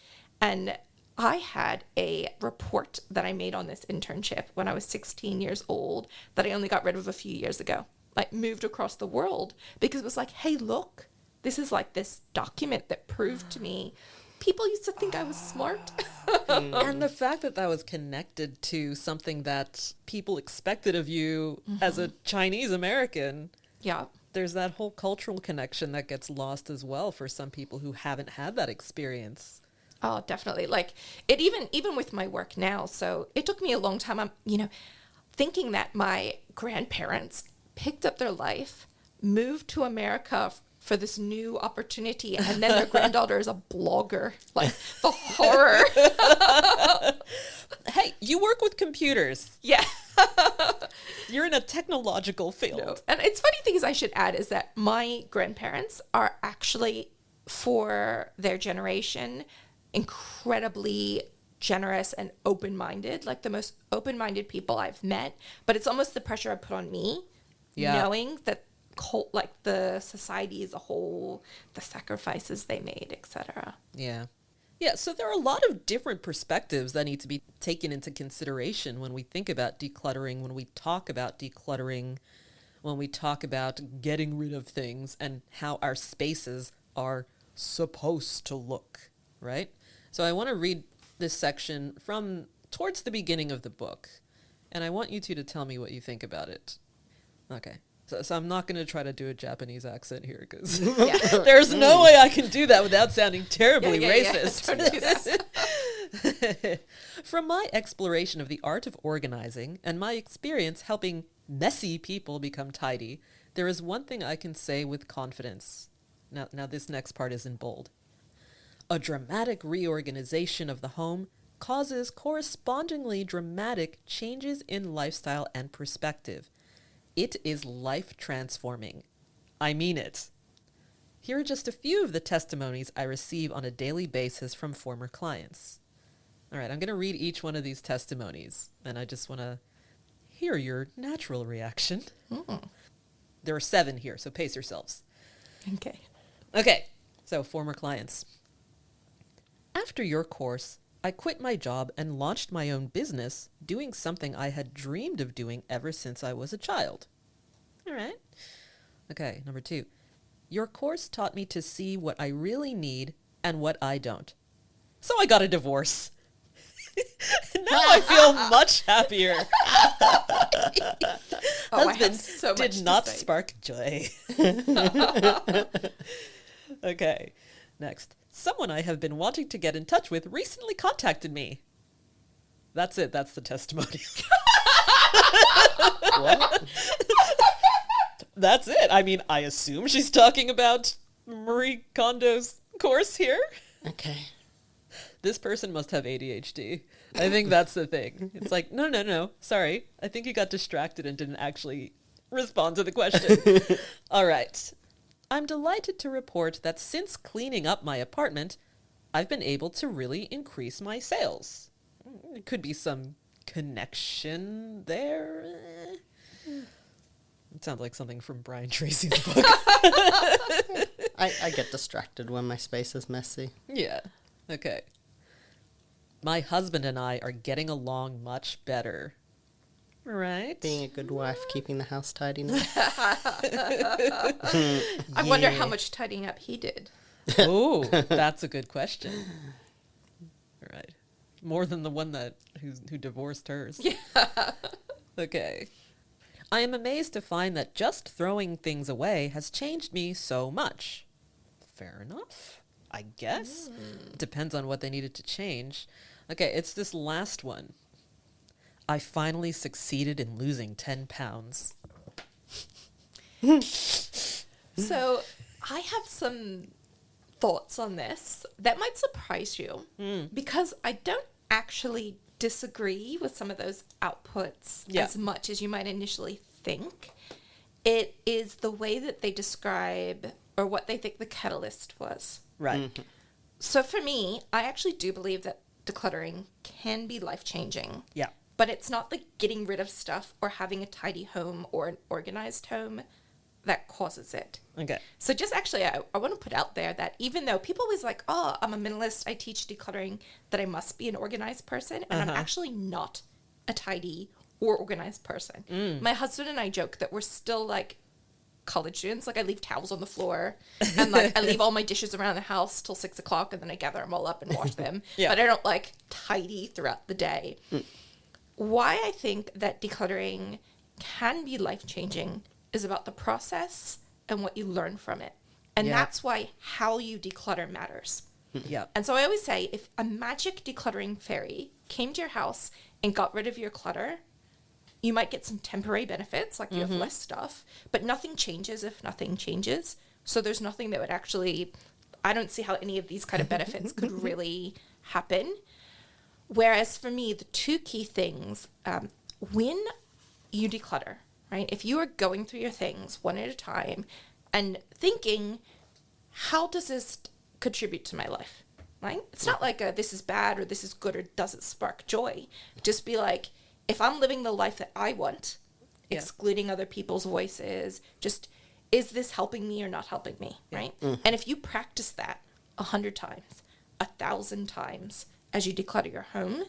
And I had a report that I made on this internship when I was 16 years old that I only got rid of a few years ago. Like moved across the world, because it was like, hey, look, this is like this document that proved to me people used to think I was smart. And the fact that was connected to something that people expected of you as a Chinese American. Yeah. There's that whole cultural connection that gets lost as well for some people who haven't had that experience. Oh, definitely. Like it even with my work now. So it took me a long time. I'm, thinking that my grandparents picked up their life, moved to America for this new opportunity, and then their granddaughter is a blogger. Like the horror. Hey, you work with computers. Yeah. You're in a technological field. No. And it's funny thing is I should add is that my grandparents are actually, for their generation, incredibly generous and open-minded, like the most open-minded people I've met. But it's almost the pressure I put on me, knowing that like the society as a whole, the sacrifices they made, etc. Yeah. Yeah, so there are a lot of different perspectives that need to be taken into consideration when we think about decluttering, when we talk about decluttering, when we talk about getting rid of things and how our spaces are supposed to look, right? So I want to read this section from towards the beginning of the book, and I want you two to tell me what you think about it. Okay. So I'm not going to try to do a Japanese accent here, because there's no way I can do that without sounding terribly racist. Don't do that. From my exploration of the art of organizing and my experience helping messy people become tidy, there is one thing I can say with confidence. Now this next part is in bold. A dramatic reorganization of the home causes correspondingly dramatic changes in lifestyle and perspective. It is life-transforming. I mean it. Here are just a few of the testimonies I receive on a daily basis from former clients. All right, I'm going to read each one of these testimonies, and I just want to hear your natural reaction. There are 7 here, so pace yourselves. Okay, so former clients. After your course, I quit my job and launched my own business, doing something I had dreamed of doing ever since I was a child. All right. Okay, number 2. Your course taught me to see what I really need and what I don't. So I got a divorce. Now I feel much happier. Husband so did not spark joy. Okay, next. Someone I have been wanting to get in touch with recently contacted me. That's it. That's the testimony. What? That's it. I mean, I assume she's talking about Marie Kondo's course here. Okay. This person must have ADHD. I think that's the thing. It's like, no. Sorry. I think you got distracted and didn't actually respond to the question. All right. I'm delighted to report that since cleaning up my apartment, I've been able to really increase my sales. It could be some connection there. It sounds like something from Brian Tracy's book. I get distracted when my space is messy. Yeah. Okay. My husband and I are getting along much better. Right? Being a good wife, keeping the house tidy now. I wonder how much tidying up he did. Oh, that's a good question. All right. More than the one who divorced hers. Yeah. Okay. I am amazed to find that just throwing things away has changed me so much. Fair enough, I guess. Depends on what they needed to change. Okay, it's this last one. I finally succeeded in losing 10 pounds. So I have some thoughts on this that might surprise you because I don't actually disagree with some of those outputs as much as you might initially think. It is the way that they describe or what they think the catalyst was. Right. So for me, I actually do believe that decluttering can be life-changing. Yeah. But it's not the getting rid of stuff or having a tidy home or an organized home that causes it. Okay. So just actually, I want to put out there that even though people always like, oh, I'm a minimalist, I teach decluttering, that I must be an organized person. And I'm actually not a tidy or organized person. My husband and I joke that we're still like college students. Like I leave towels on the floor and like I leave all my dishes around the house till 6 o'clock and then I gather them all up and wash them. But I don't like tidy throughout the day. Why I think that decluttering can be life-changing is about the process and what you learn from it. And that's why how you declutter matters. Yeah. And so I always say, if a magic decluttering fairy came to your house and got rid of your clutter, you might get some temporary benefits, like you have less stuff, but nothing changes if nothing changes. So there's nothing that would actually, I don't see how any of these kind of benefits could really happen. Whereas for me, the two key things, when you declutter, right? If you are going through your things one at a time and thinking, how does this contribute to my life, right? It's not like this is bad or this is good or does it spark joy. Just be like, if I'm living the life that I want, excluding other people's voices, just is this helping me or not helping me, right? And if you practice that 100 times, 1,000 times as you declutter your home,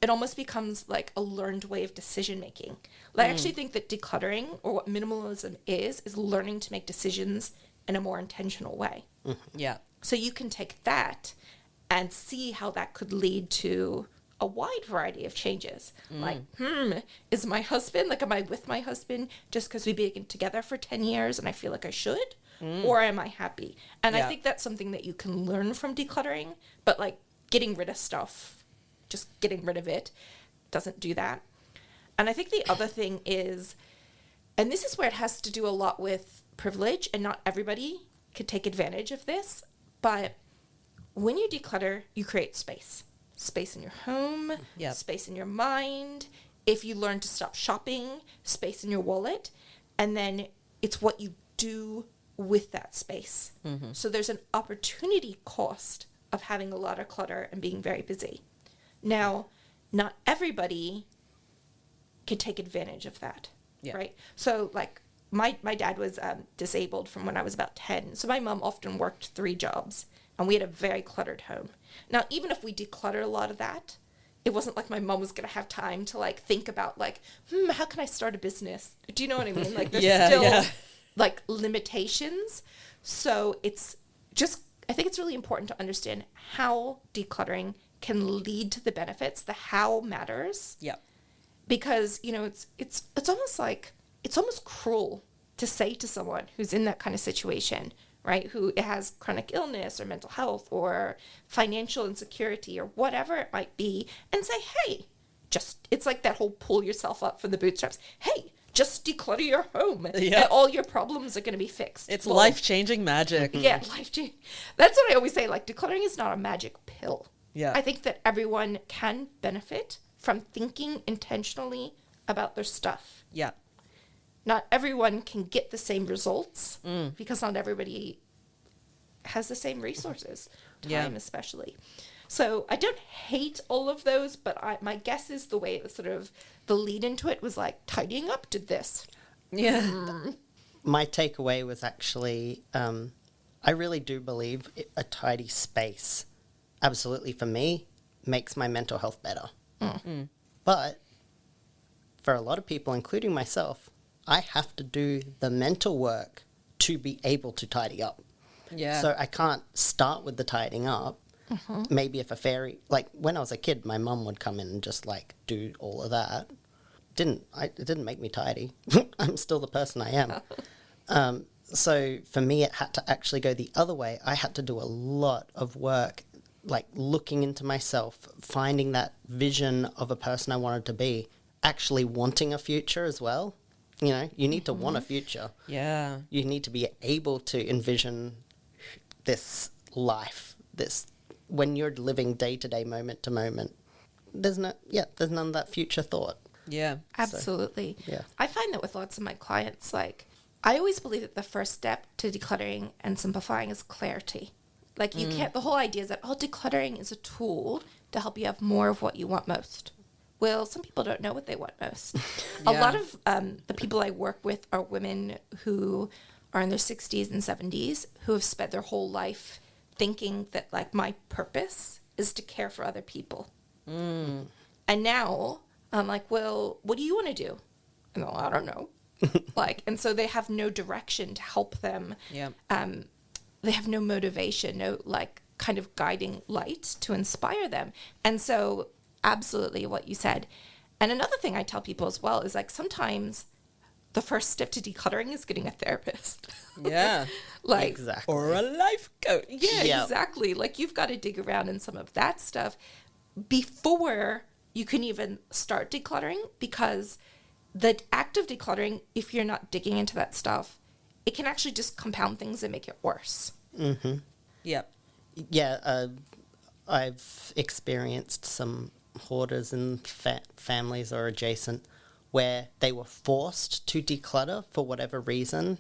it almost becomes like a learned way of decision making. Like, I actually think that decluttering, or what minimalism is learning to make decisions in a more intentional way. Yeah. So you can take that and see how that could lead to a wide variety of changes. Like, is my husband, like, am I with my husband just because we've been together for 10 years and I feel like I should? Or am I happy? And I think that's something that you can learn from decluttering, but like getting rid of stuff, just getting rid of it, doesn't do that. And I think the other thing is, and this is where it has to do a lot with privilege, and not everybody could take advantage of this, but when you declutter, you create space. Space in your home, space in your mind. If you learn to stop shopping, space in your wallet. And then it's what you do with that space. So there's an opportunity cost of having a lot of clutter and being very busy. Now, not everybody can take advantage of that, right? So like my dad was disabled from when I was about 10. So my mom often worked 3 jobs. And we had a very cluttered home. Now, even if we decluttered a lot of that, it wasn't like my mom was going to have time to, like, think about, like, how can I start a business? Do you know what I mean? Like, there's still, like, limitations. So it's just, I think it's really important to understand how decluttering can lead to the benefits. The how matters. Yeah. Because, you know, it's almost like, it's almost cruel to say to someone who's in that kind of situation, right, who has chronic illness or mental health or financial insecurity or whatever it might be, and say, hey, it's like that whole pull yourself up from the bootstraps. Hey, just declutter your home and all your problems are going to be fixed. It's life-changing magic. Yeah, life-changing. That's what I always say, like, decluttering is not a magic pill. Yeah. I think that everyone can benefit from thinking intentionally about their stuff. Yeah. Not everyone can get the same results because not everybody has the same resources, time especially. So I don't hate all of those, but my guess is the way that sort of the lead into it was like tidying up did this. Yeah. My takeaway was actually, I really do believe a tidy space, absolutely for me, makes my mental health better. But for a lot of people, including myself, I have to do the mental work to be able to tidy up. Yeah. So I can't start with the tidying up. Maybe if a fairy, like when I was a kid, my mum would come in and just like do all of that. It didn't make me tidy. I'm still the person I am. So for me, it had to actually go the other way. I had to do a lot of work, like looking into myself, finding that vision of a person I wanted to be, actually wanting a future as well. You know, you need to want a future. Yeah. You need to be able to envision this life, when you're living day to day, moment to moment. There's none of that future thought. Yeah. Absolutely. yeah. I find that with lots of my clients, like, I always believe that the first step to decluttering and simplifying is clarity. Like, you can't, the whole idea is that, decluttering is a tool to help you have more of what you want most. Well, some people don't know what they want most. A lot of the people I work with are women who are in their 60s and 70s who have spent their whole life thinking that, like, my purpose is to care for other people. And now I'm like, well, what do you want to do? And they're like, I don't know. And so they have no direction to help them. Yeah. They have no motivation, no, like, kind of guiding light to inspire them. And so absolutely what you said. And another thing I tell people as well is, like, sometimes the first step to decluttering is getting a therapist. Yeah. Like, Exactly. Or a life coach. yeah, Yeah. exactly. Like, you've got to dig around in some of that stuff before you can even start decluttering, because the act of decluttering, if you're not digging into that stuff, it can actually just compound things and make it worse. Yep. Yeah, I've experienced some hoarders in families or adjacent where they were forced to declutter for whatever reason.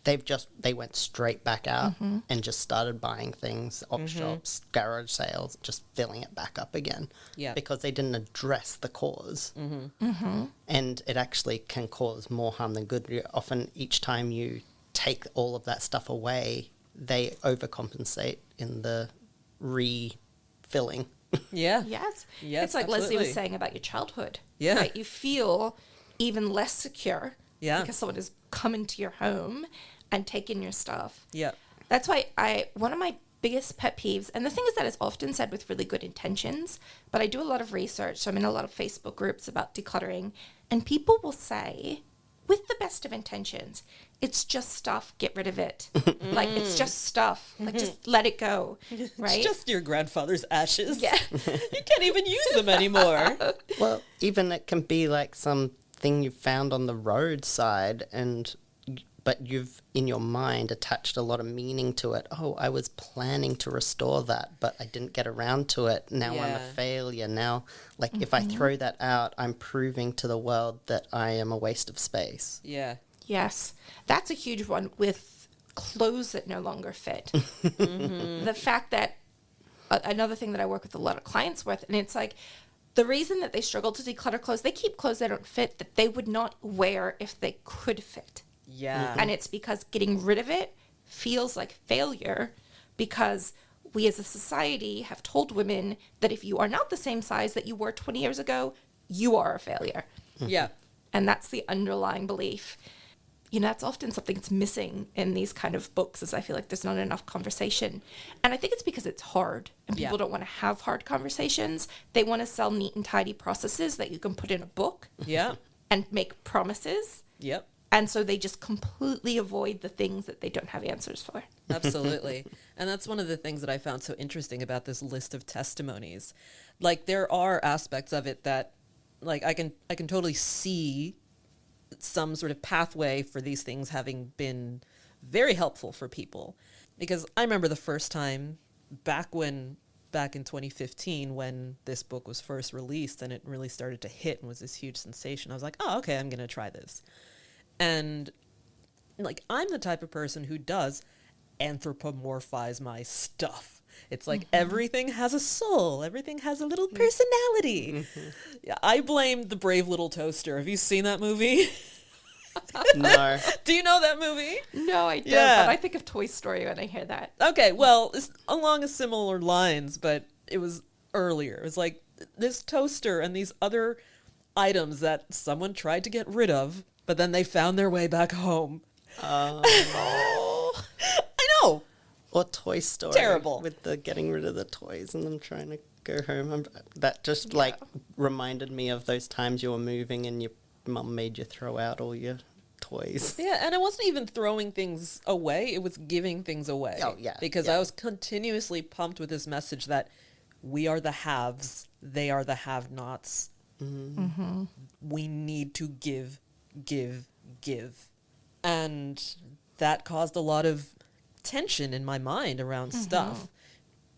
They went straight back out and just started buying things, op shops, garage sales, just filling it back up again. Yeah. Because they didn't address the cause. And it actually can cause more harm than good. Often each time you take all of that stuff away, they overcompensate in the refilling. Yeah. Yes. Yes, It's like Leslie was absolutely. saying about your childhood. Yeah. Right? You feel even less secure. Yeah. Because someone has come into your home and taken your stuff. Yeah. That's why one of my biggest pet peeves, and the thing is that it's often said with really good intentions, but I do a lot of research. So I'm in a lot of Facebook groups about decluttering, and people will say, with the best of intentions, it's just stuff, get rid of it. Like, it's just stuff. Like, just let it go. Right? It's just your grandfather's ashes. Yeah. You can't even use them anymore. Well, even it can be like something you found on the roadside, but you've in your mind attached a lot of meaning to it. Oh, I was planning to restore that, but I didn't get around to it. Now I'm a Yeah. failure. Now, like, if I throw that out, I'm proving to the world that I am a waste of space. Yeah. Yes, that's a huge one with clothes that no longer fit. The fact that another thing that I work with a lot of clients with, and it's like the reason that they struggle to declutter clothes, they keep clothes that don't fit that they would not wear if they could fit. Yeah. And it's because getting rid of it feels like failure, because we as a society have told women that if you are not the same size that you were 20 years ago, you are a failure. Yeah. And that's the underlying belief. You know, that's often something that's missing in these kind of books, is I feel like there's not enough conversation. And I think it's because it's hard and people Yeah. don't want to have hard conversations. They want to sell neat and tidy processes that you can put in a book Yeah. and make promises. Yep. And so they just completely avoid the things that they don't have answers for. Absolutely. And that's one of the things that I found so interesting about this list of testimonies. Like, there are aspects of it that, like, I can totally see some sort of pathway for these things having been very helpful for people. Because I remember the first time back when back in 2015 when this book was first released and it really started to hit and was this huge sensation. I was like, oh, okay, I'm going to try this. And like, I'm the type of person who does anthropomorphize my stuff. It's like everything has a soul. Everything has a little personality. Yeah, I blame The Brave Little Toaster. Have you seen that movie? No. Do you know that movie? No, I don't, Yeah. but I think of Toy Story when I hear that. Okay, well, it's along a similar lines, but it was earlier. It was like this toaster and these other items that someone tried to get rid of, but then they found their way back home. Oh. I know. Or Toy Story. Terrible. With the getting rid of the toys and them trying to go home. That just, like, reminded me of those times you were moving and your mum made you throw out all your toys. Yeah, and I wasn't even throwing things away. It was giving things away. Oh, yeah. Because yeah. I was continuously pumped with this message that we are the haves, they are the have-nots. We need to give, give, give. And that caused a lot of tension in my mind around stuff.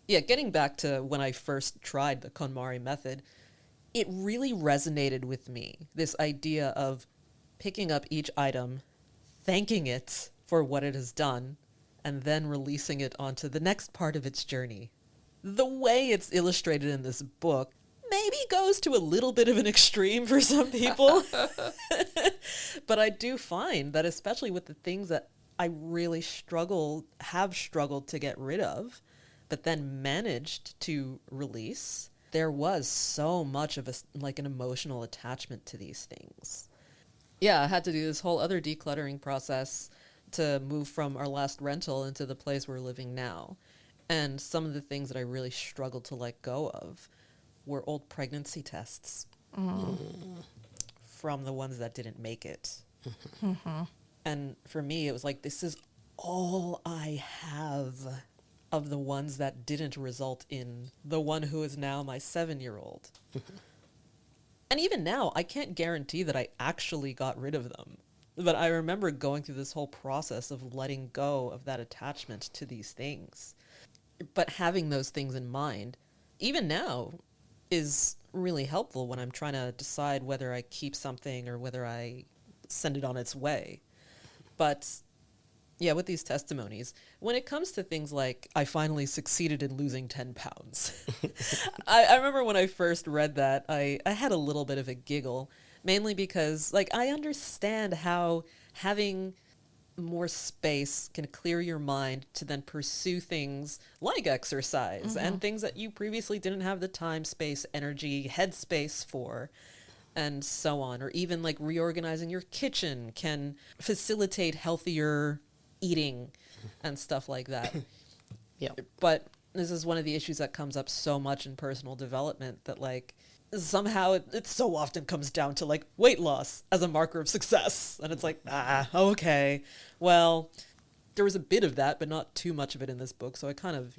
Yeah, getting back to when I first tried the KonMari method, it really resonated with me, this idea of picking up each item, thanking it for what it has done, and then releasing it onto the next part of its journey. The way it's illustrated in this book maybe goes to a little bit of an extreme for some people. But I do find that especially with the things that I really have struggled to get rid of, but then managed to release, there was so much of an emotional attachment to these things. Yeah, I had to do this whole other decluttering process to move from our last rental into the place we're living now. And some of the things that I really struggled to let go of were old pregnancy tests from the ones that didn't make it. And for me, it was like, this is all I have of the ones that didn't result in the one who is now my 7-year-old. And even now, I can't guarantee that I actually got rid of them. But I remember going through this whole process of letting go of that attachment to these things. But having those things in mind, even now, is really helpful when I'm trying to decide whether I keep something or whether I send it on its way. But yeah, with these testimonies, when it comes to things like, I finally succeeded in losing 10 pounds. I remember when I first read that, I had a little bit of a giggle, mainly because, like, I understand how having more space can clear your mind to then pursue things like exercise and things that you previously didn't have the time, space, energy, headspace for, and so on. Or even like reorganizing your kitchen can facilitate healthier eating and stuff like that. Yeah. But this is one of the issues that comes up so much in personal development, that like somehow it so often comes down to like weight loss as a marker of success. And it's like, okay, well, there was a bit of that, but not too much of it in this book. So I kind of,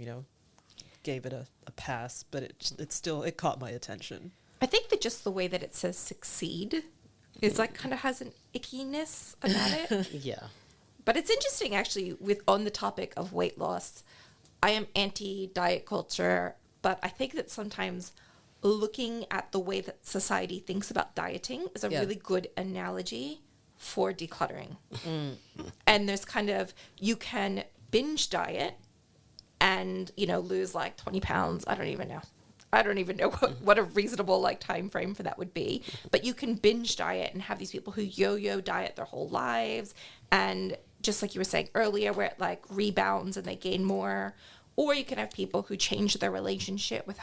gave it a pass, but it caught my attention. I think that just the way that it says succeed is like kind of has an ickiness about it. Yeah. But it's interesting, actually, on the topic of weight loss. I am anti-diet culture, but I think that sometimes looking at the way that society thinks about dieting is a really good analogy for decluttering. And there's kind of, you can binge diet and, lose like 20 pounds. I don't even know what a reasonable like time frame for that would be. But you can binge diet and have these people who yo-yo diet their whole lives, and just like you were saying earlier, where it like rebounds and they gain more. Or you can have people who change their relationship with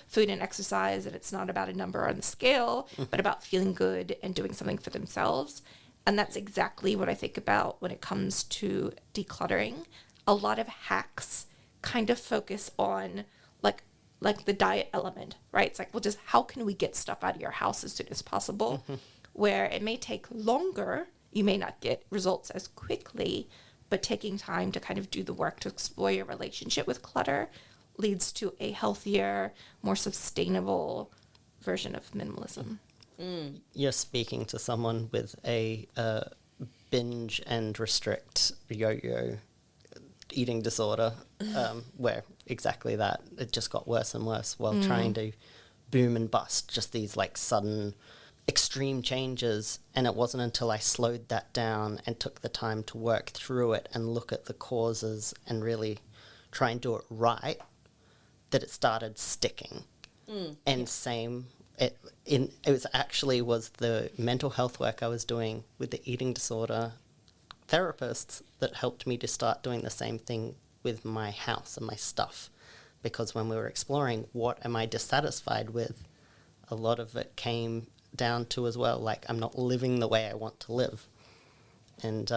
food and exercise, and it's not about a number on the scale, but about feeling good and doing something for themselves. And that's exactly what I think about when it comes to decluttering. A lot of hacks kind of focus on like the diet element, right? It's like, well, just how can we get stuff out of your house as soon as possible? Where it may take longer, you may not get results as quickly, but taking time to kind of do the work to explore your relationship with clutter leads to a healthier, more sustainable version of minimalism. You're speaking to someone with a binge and restrict yo-yo eating disorder, where exactly that. It just got worse and worse while trying to boom and bust just these like sudden extreme changes. And it wasn't until I slowed that down and took the time to work through it and look at the causes and really try and do it right that it started sticking. And same, it was the mental health work I was doing with the eating disorder therapists that helped me to start doing the same thing with my house and my stuff. Because when we were exploring what am I dissatisfied with, a lot of it came down to as well, like I'm not living the way I want to live. And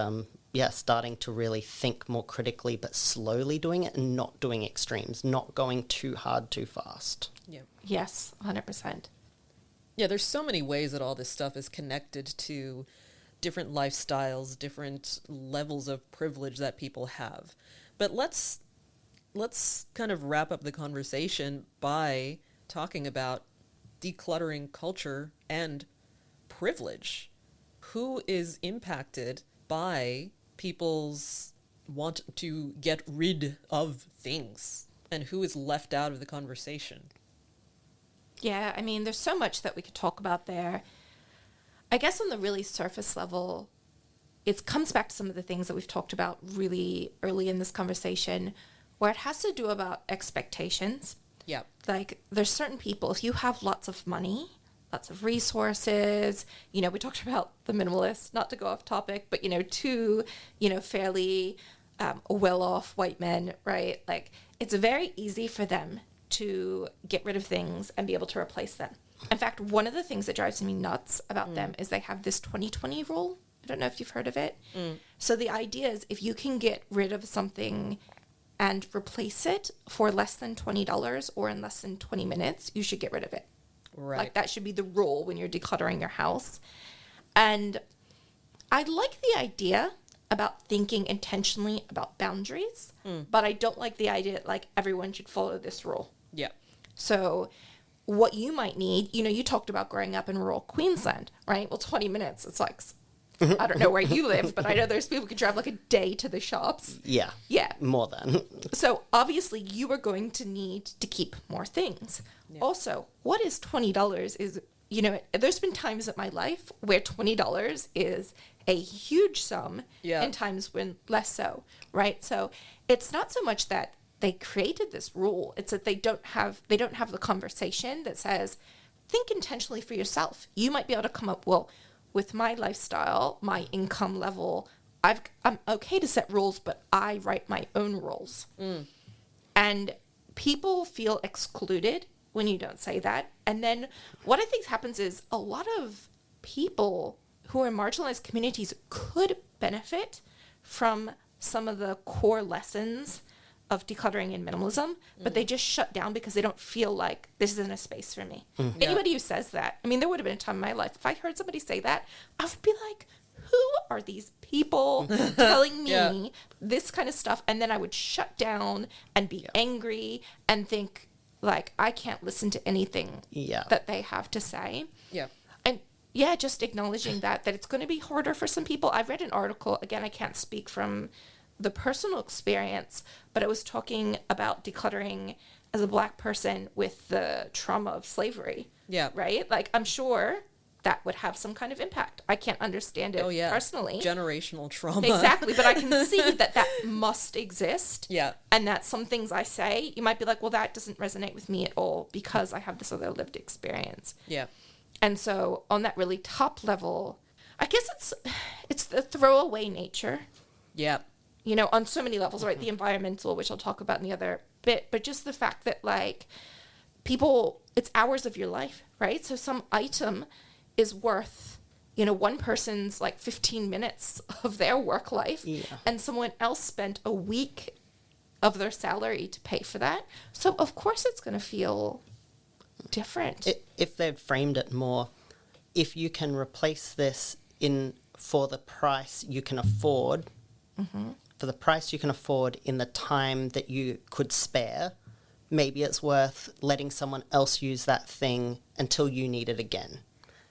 starting to really think more critically, but slowly doing it and not doing extremes, not going too hard, too fast. Yeah. Yes, 100%. Yeah, there's so many ways that all this stuff is connected to different lifestyles, different levels of privilege that people have. But let's kind of wrap up the conversation by talking about decluttering culture and privilege. Who is impacted by people's want to get rid of things, and who is left out of the conversation? Yeah, I mean, there's so much that we could talk about there. I guess on the really surface level, it comes back to some of the things that we've talked about really early in this conversation, where it has to do about expectations. Yeah. Like, there's certain people, if you have lots of money, lots of resources, we talked about the minimalist, not to go off topic, but, two, fairly well-off white men, right? Like, it's very easy for them to get rid of things and be able to replace them. In fact, one of the things that drives me nuts about them is they have this 20/20 rule. I don't know if you've heard of it. So the idea is if you can get rid of something and replace it for less than $20 or in less than 20 minutes, you should get rid of it. Right. Like, that should be the rule when you're decluttering your house. And I like the idea about thinking intentionally about boundaries, but I don't like the idea that, like, everyone should follow this rule. Yeah. So what you might need, you talked about growing up in rural Queensland, right? Well, 20 minutes, it's like, I don't know where you live, but I know there's people who could drive like a day to the shops. Yeah. Yeah. More than. So obviously you are going to need to keep more things. Yeah. Also, what is $20 is, there's been times in my life where $20 is a huge sum, and times when less so, right? So it's not so much that they created this rule, it's that they don't have the conversation that says, think intentionally for yourself. You might be able to come up, well, with my lifestyle, my income level, I'm okay to set rules, but I write my own rules. And people feel excluded when you don't say that. And then what I think happens is a lot of people who are in marginalized communities could benefit from some of the core lessons of decluttering and minimalism, but they just shut down because they don't feel like this isn't a space for me. Anybody who says that, I mean, there would have been a time in my life, if I heard somebody say that, I would be like, who are these people telling me this kind of stuff? And then I would shut down and be angry and think, like, I can't listen to anything that they have to say. Yeah. And just acknowledging that it's going to be harder for some people. I read an article, again, I can't speak from the personal experience, but it was talking about decluttering as a Black person with the trauma of slavery. Yeah. Right? Like, I'm sure that would have some kind of impact. I can't understand it personally. Generational trauma. Exactly. But I can see that must exist. Yeah. And that some things I say, you might be like, well, that doesn't resonate with me at all because I have this other lived experience. Yeah. And so on that really top level, I guess it's the throwaway nature. Yeah. On so many levels, right? The environmental, which I'll talk about in the other bit, but just the fact that, like, people, it's hours of your life, right? So some item is worth, one person's, like, 15 minutes of their work life, and someone else spent a week of their salary to pay for that. So, of course, it's going to feel different. If they'd framed it more, if you can replace this for the price you can afford, for the price you can afford in the time that you could spare, maybe it's worth letting someone else use that thing until you need it again.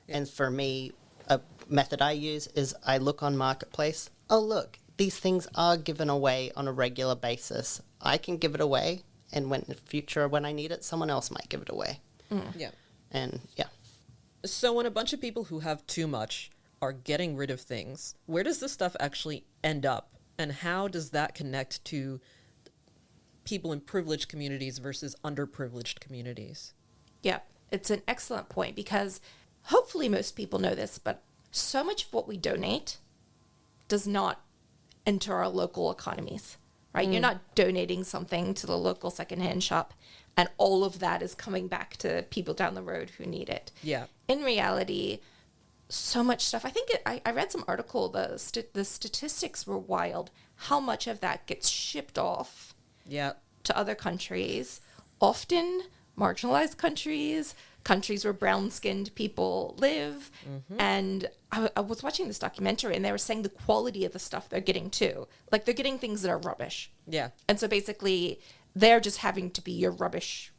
Yeah. And for me, a method I use is I look on Marketplace. Oh, look, these things are given away on a regular basis. I can give it away and when in the future, when I need it, someone else might give it away. Yeah. And yeah. So when a bunch of people who have too much are getting rid of things, where does this stuff actually end up? And how does that connect to people in privileged communities versus underprivileged communities? Yeah, it's an excellent point, because hopefully most people know this, but so much of what we donate does not enter our local economies, right? You're not donating something to the local secondhand shop and all of that is coming back to people down the road who need it. Yeah. In reality, so much stuff. I think I read some article, the statistics were wild. How much of that gets shipped off Yeah. to other countries, often marginalized countries where brown-skinned people live. And I was watching this documentary and they were saying the quality of the stuff they're getting too. Like they're getting things that are rubbish. Yeah. And so basically they're just having to be your rubbish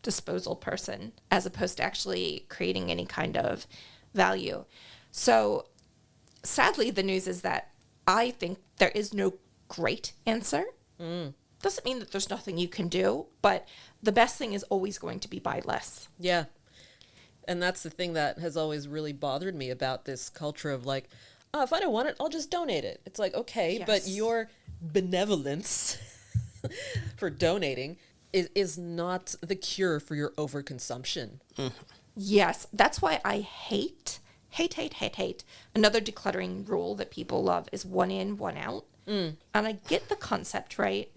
disposal person as opposed to actually creating any kind of value. So sadly, the news is that I think there is no great answer. Doesn't mean that there's nothing you can do, but the best thing is always going to be buy less. Yeah. And that's the thing that has always really bothered me about this culture of like, oh, if I don't want it, I'll just donate it. It's like, okay, but Yes. your benevolence for donating is not the cure for your overconsumption. Yes, that's why I hate. Another decluttering rule that people love is one in, one out. And I get the concept, right?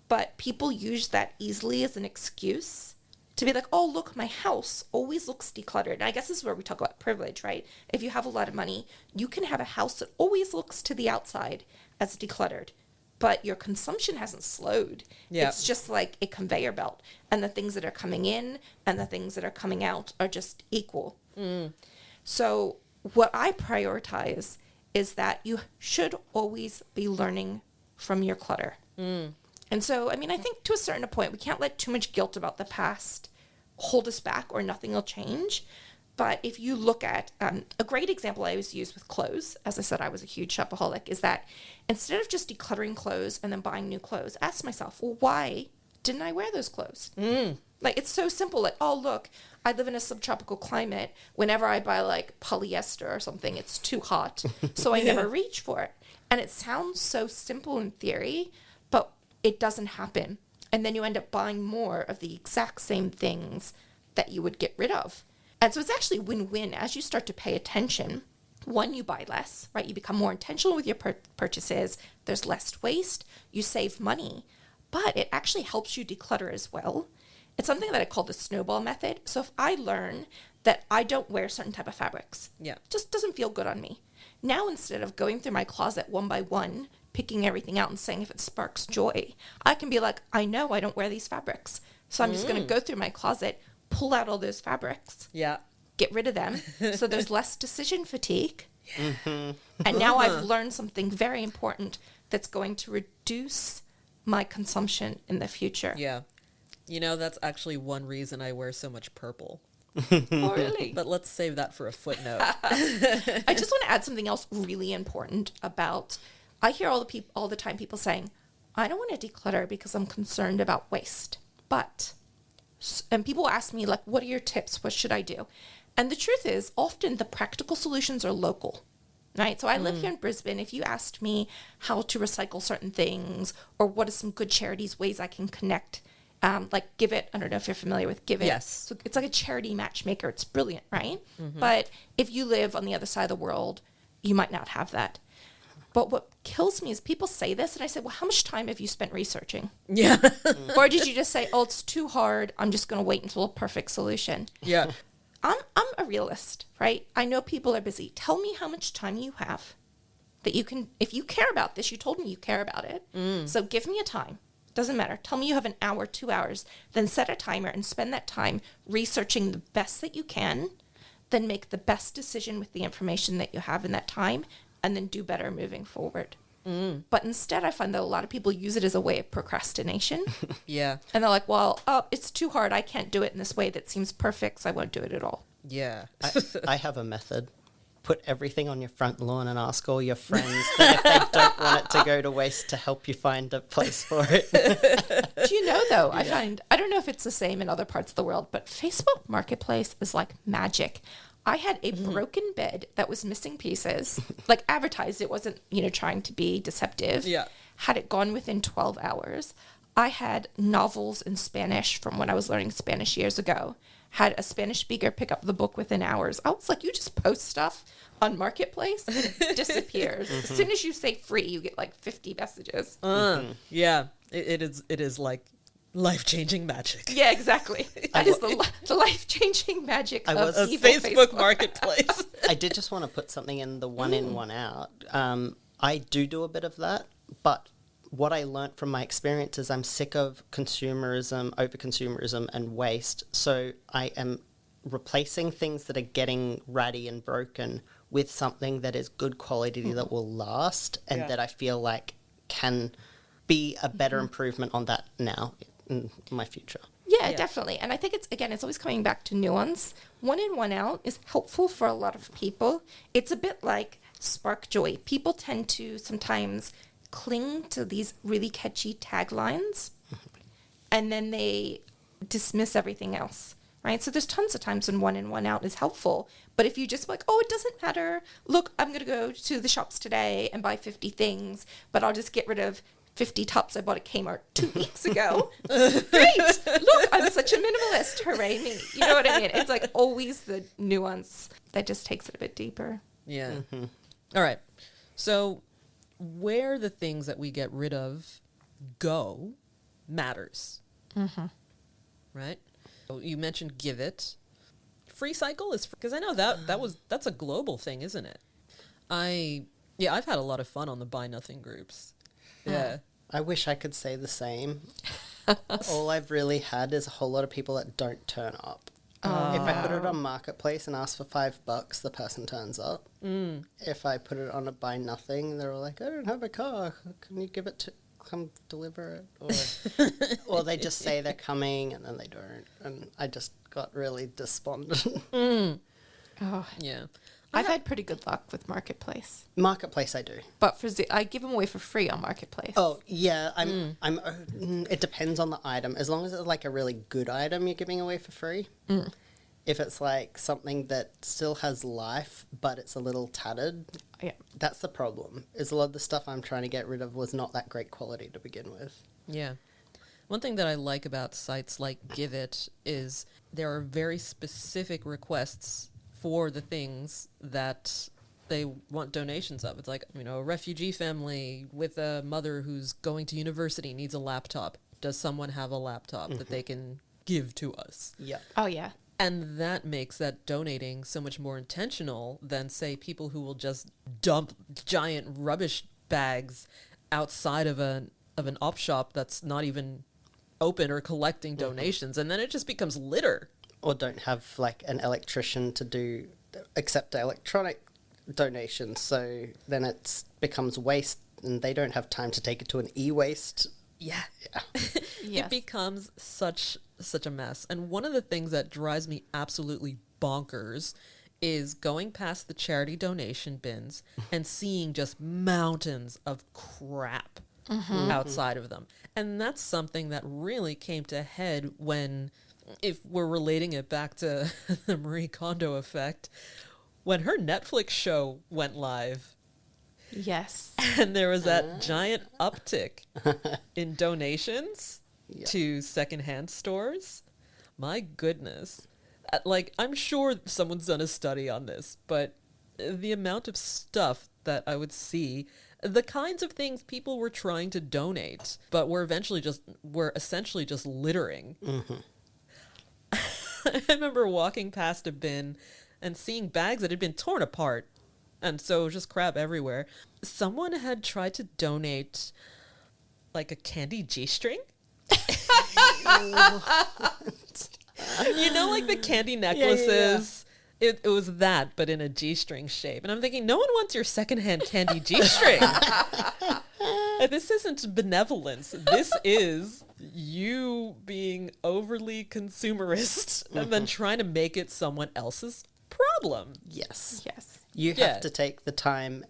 But people use that easily as an excuse to be like, oh, look, my house always looks decluttered. And I guess this is where we talk about privilege, right? If you have a lot of money, you can have a house that always looks to the outside as decluttered, but your consumption hasn't slowed. Yeah. It's just like a conveyor belt. And the things that are coming in and the things that are coming out are just equal. So what I prioritize is that you should always be learning from your clutter. And so, I mean, I think to a certain point, we can't let too much guilt about the past hold us back or nothing will change. But if you look at a great example I always use with clothes, as I said, I was a huge shopaholic, is that instead of just decluttering clothes and then buying new clothes, ask myself, well, why didn't I wear those clothes? Like, it's so simple. Like, oh, look, I live in a subtropical climate. Whenever I buy like polyester or something, it's too hot. So I never reach for it. And it sounds so simple in theory, but it doesn't happen. And then you end up buying more of the exact same things that you would get rid of. And so it's actually win-win as you start to pay attention. One, you buy less, right? You become more intentional with your purchases. There's less waste. You save money. But it actually helps you declutter as well. It's something that I call the snowball method. So if I learn that I don't wear certain type of fabrics, Yeah. just doesn't feel good on me. Now, instead of going through my closet one by one, picking everything out and saying if it sparks joy, I can be like, I know I don't wear these fabrics. So I'm just going to go through my closet, pull out all those fabrics, Yeah. get rid of them. So there's less decision fatigue. And now I've learned something very important that's going to reduce my consumption in the future. Yeah. You know, that's actually one reason I wear so much purple. Oh, really? But let's save that for a footnote. I just want to add something else really important about, I hear all the time people saying, I don't want to declutter because I'm concerned about waste. But, and people ask me like, what are your tips? What should I do? And the truth is, often the practical solutions are local, right? So I live here in Brisbane. If you asked me how to recycle certain things or what are some good charities, ways I can connect, like Give It, I don't know if you're familiar with Give It. Yes. So it's like a charity matchmaker. It's brilliant, right? But if you live on the other side of the world, you might not have that. But what kills me is people say this, and I say, well, how much time have you spent researching? Yeah. Or did you just say, oh, it's too hard, I'm just going to wait until a perfect solution? Yeah. I'm a realist, right? I know people are busy. Tell me how much time you have that you can, if you care about this, you told me you care about it. So give me a time. Doesn't matter. Tell me you have an hour, 2 hours, then set a timer and spend that time researching the best that you can, then make the best decision with the information that you have in that time, and then do better moving forward. But instead, I find that a lot of people use it as a way of procrastination. Yeah. And they're like, well, oh, it's too hard. I can't do it in this way that seems perfect, so I won't do it at all. Yeah. I have a method. put everything on your front lawn and ask all your friends that if they don't want it to go to waste to help you find a place for it. Do you know, though, I don't know if it's the same in other parts of the world, but Facebook Marketplace is like magic. I had a broken bed that was missing pieces, like advertised. It wasn't, trying to be deceptive. Yeah. Had it gone within 12 hours. I had novels in Spanish from when I was learning Spanish years ago. Had a Spanish speaker pick up the book within hours. I was like, you just post stuff on Marketplace and it disappears. As soon as you say free, you get like 50 messages. Yeah, it is like life-changing magic. Yeah, exactly. That is the life-changing magic of evil Facebook Marketplace. I did just want to put something in the one in, one out. I do a bit of that, but what I learnt from my experience is I'm sick of consumerism, over-consumerism, and waste. So I am replacing things that are getting ratty and broken with something that is good quality that will last and that I feel like can be a better improvement on that now in my future. Yeah, definitely. And I think it's always coming back to nuance. One in, one out is helpful for a lot of people. It's a bit like spark joy. People tend to sometimes cling to these really catchy taglines and then they dismiss everything else, right? So there's tons of times when one in, one out is helpful. But if you just like, oh, it doesn't matter. Look, I'm going to go to the shops today and buy 50 things, but I'll just get rid of 50 tops I bought at Kmart 2 weeks ago. Great. Look, I'm such a minimalist. Hooray me. You know what I mean? It's like always the nuance that just takes it a bit deeper. Yeah. All right. So where the things that we get rid of go matters. Right? So you mentioned Give It. Free Cycle is, because I know that's a global thing, isn't it? I've had a lot of fun on the Buy Nothing groups. Yeah. I wish I could say the same. All I've really had is a whole lot of people that don't turn up. If I put it on Marketplace and ask for $5, the person turns up. If I put it on a Buy Nothing, they're all like, I don't have a car. Can you come deliver it? Or they just say they're coming and then they don't. And I just got really despondent. Oh, Yeah. I've had pretty good luck with Marketplace. Marketplace I do. But I give them away for free on Marketplace. Oh, yeah. It depends on the item. As long as it's like a really good item you're giving away for free. If it's like something that still has life, but it's a little tattered, that's the problem. Is a lot of the stuff I'm trying to get rid of was not that great quality to begin with. Yeah. One thing that I like about sites like Give It is there are very specific requests for the things that they want donations of. It's like, a refugee family with a mother who's going to university needs a laptop. Does someone have a laptop that they can give to us? Yeah. Oh, yeah. And that makes that donating so much more intentional than, say, people who will just dump giant rubbish bags outside of an op shop that's not even open or collecting donations. And then it just becomes litter. Or don't have like an electrician to accept electronic donations, so then it becomes waste and they don't have time to take it to an e-waste. Yeah. Yes. It becomes such a mess. And one of the things that drives me absolutely bonkers is going past the charity donation bins and seeing just mountains of crap outside of them. And that's something that really came to head when, if we're relating it back to the Marie Kondo effect, when her Netflix show went live. Yes. And there was that giant uptick in donations to secondhand stores. My goodness. I'm sure someone's done a study on this, but the amount of stuff that I would see, the kinds of things people were trying to donate, but were essentially just littering. I remember walking past a bin and seeing bags that had been torn apart. And so just crap everywhere. Someone had tried to donate like a candy G-string. Like the candy necklaces. Yeah. It was that, but in a G-string shape. And I'm thinking, no one wants your secondhand candy G-string. This isn't benevolence. This is you being overly consumerist and then trying to make it someone else's problem. Yes. Yes. You Yeah. have to take the time,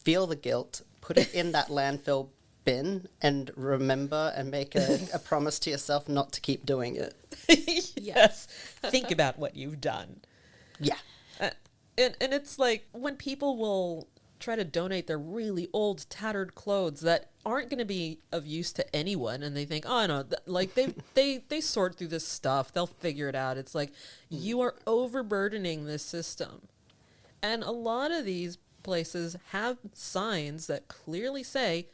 feel the guilt, put it in that landfill bin, and remember and make a promise to yourself not to keep doing it. Yes. Think about what you've done. Yeah. And it's like when people will try to donate their really old tattered clothes that aren't going to be of use to anyone, and they think, oh no, like they sort through this stuff, they'll figure it out. It's like you are overburdening this system. And a lot of these places have signs that clearly say,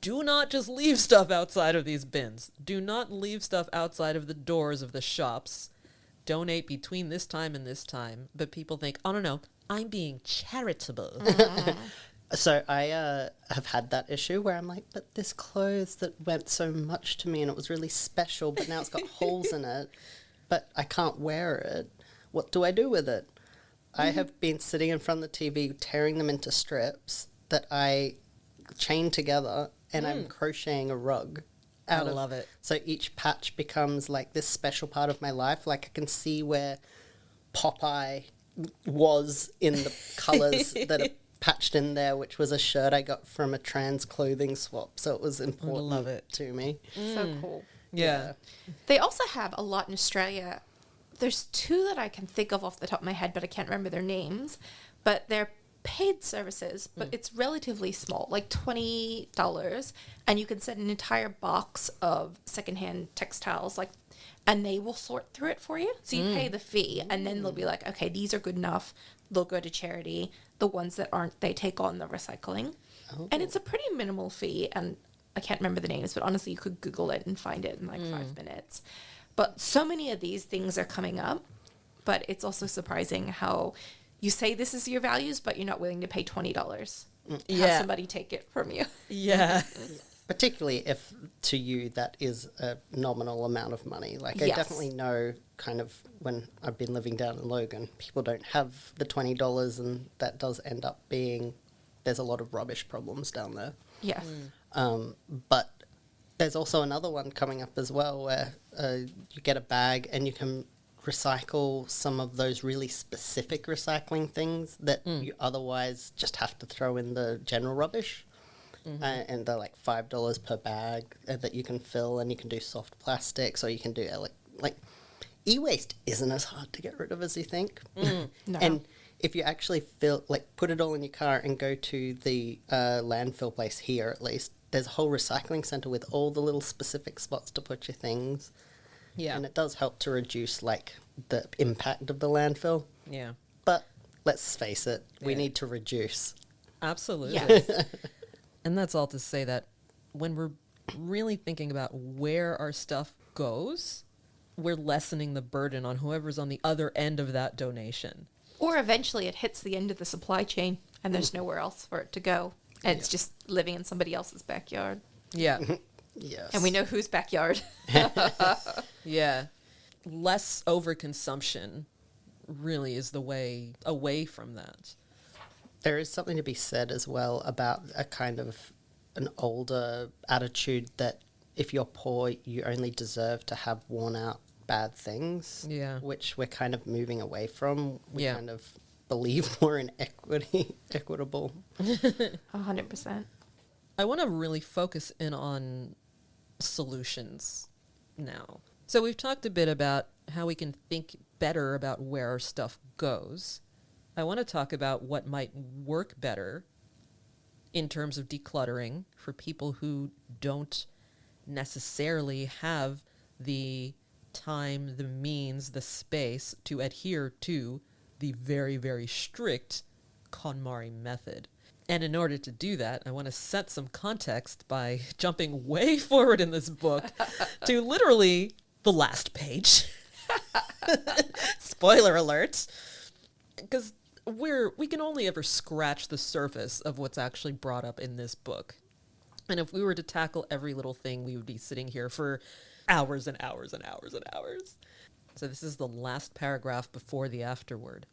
do not just leave stuff outside of these bins. Do not leave stuff outside of the doors of the shops. Donate between this time and this time. But people think, oh, no, I'm being charitable. So I have had that issue where I'm like, but this clothes that meant so much to me and it was really special, but now it's got holes in it, but I can't wear it. What do I do with it? I have been sitting in front of the TV, tearing them into strips that I chained together, and I'm crocheting a rug. I love it. So each patch becomes like this special part of my life. Like I can see where Popeye was in the colours that are patched in there, which was a shirt I got from a trans clothing swap. So it was important love it. to me. So cool. Yeah. They also have a lot in Australia. There's two that I can think of off the top of my head, but I can't remember their names. But they're paid services, but it's relatively small, like $20, and you can send an entire box of secondhand textiles, like, and they will sort through it for you. So you pay the fee, and then they'll be like, okay, these are good enough. They'll go to charity. The ones that aren't, they take on the recycling. And it's a pretty minimal fee, and I can't remember the names, but honestly, you could Google it and find it in like 5 minutes. But so many of these things are coming up, but it's also surprising how you say this is your values, but you're not willing to pay $20 to have somebody take it from you. Yeah. Particularly if to you that is a nominal amount of money. Like I Yes. definitely know kind of when I've been living down in Logan, people don't have the $20, and that does end up being, there's a lot of rubbish problems down there. Yes. But there's also another one coming up as well where you get a bag and you can recycle some of those really specific recycling things that you otherwise just have to throw in the general rubbish. And they're like $5 per bag that you can fill, and you can do soft plastics, or you can do like e-waste isn't as hard to get rid of as you think. No. And if you actually put it all in your car and go to the landfill place here, at least, there's a whole recycling center with all the little specific spots to put your things. Yeah. And it does help to reduce like the impact of the landfill. Yeah. But let's face it, we Yeah. need to reduce. Absolutely. Yes. And that's all to say that when we're really thinking about where our stuff goes, we're lessening the burden on whoever's on the other end of that donation. Or eventually it hits the end of the supply chain and there's nowhere else for it to go. And it's just living in somebody else's backyard. Yeah. Yes. And we know whose backyard. Yeah. Less overconsumption really is the way away from that. There is something to be said as well about a kind of an older attitude that if you're poor, you only deserve to have worn out bad things. Yeah. Which we're kind of moving away from. We Yeah. kind of believe we're in equitable. 100%. I want to really focus in on solutions now. So we've talked a bit about how we can think better about where our stuff goes. I want to talk about what might work better in terms of decluttering for people who don't necessarily have the time, the means, the space to adhere to the very, very strict KonMari method. And in order to do that, I want to set some context by jumping way forward in this book to literally the last page. Spoiler alert. Because we can only ever scratch the surface of what's actually brought up in this book. And if we were to tackle every little thing, we would be sitting here for hours and hours and hours and hours. So this is the last paragraph before the afterword.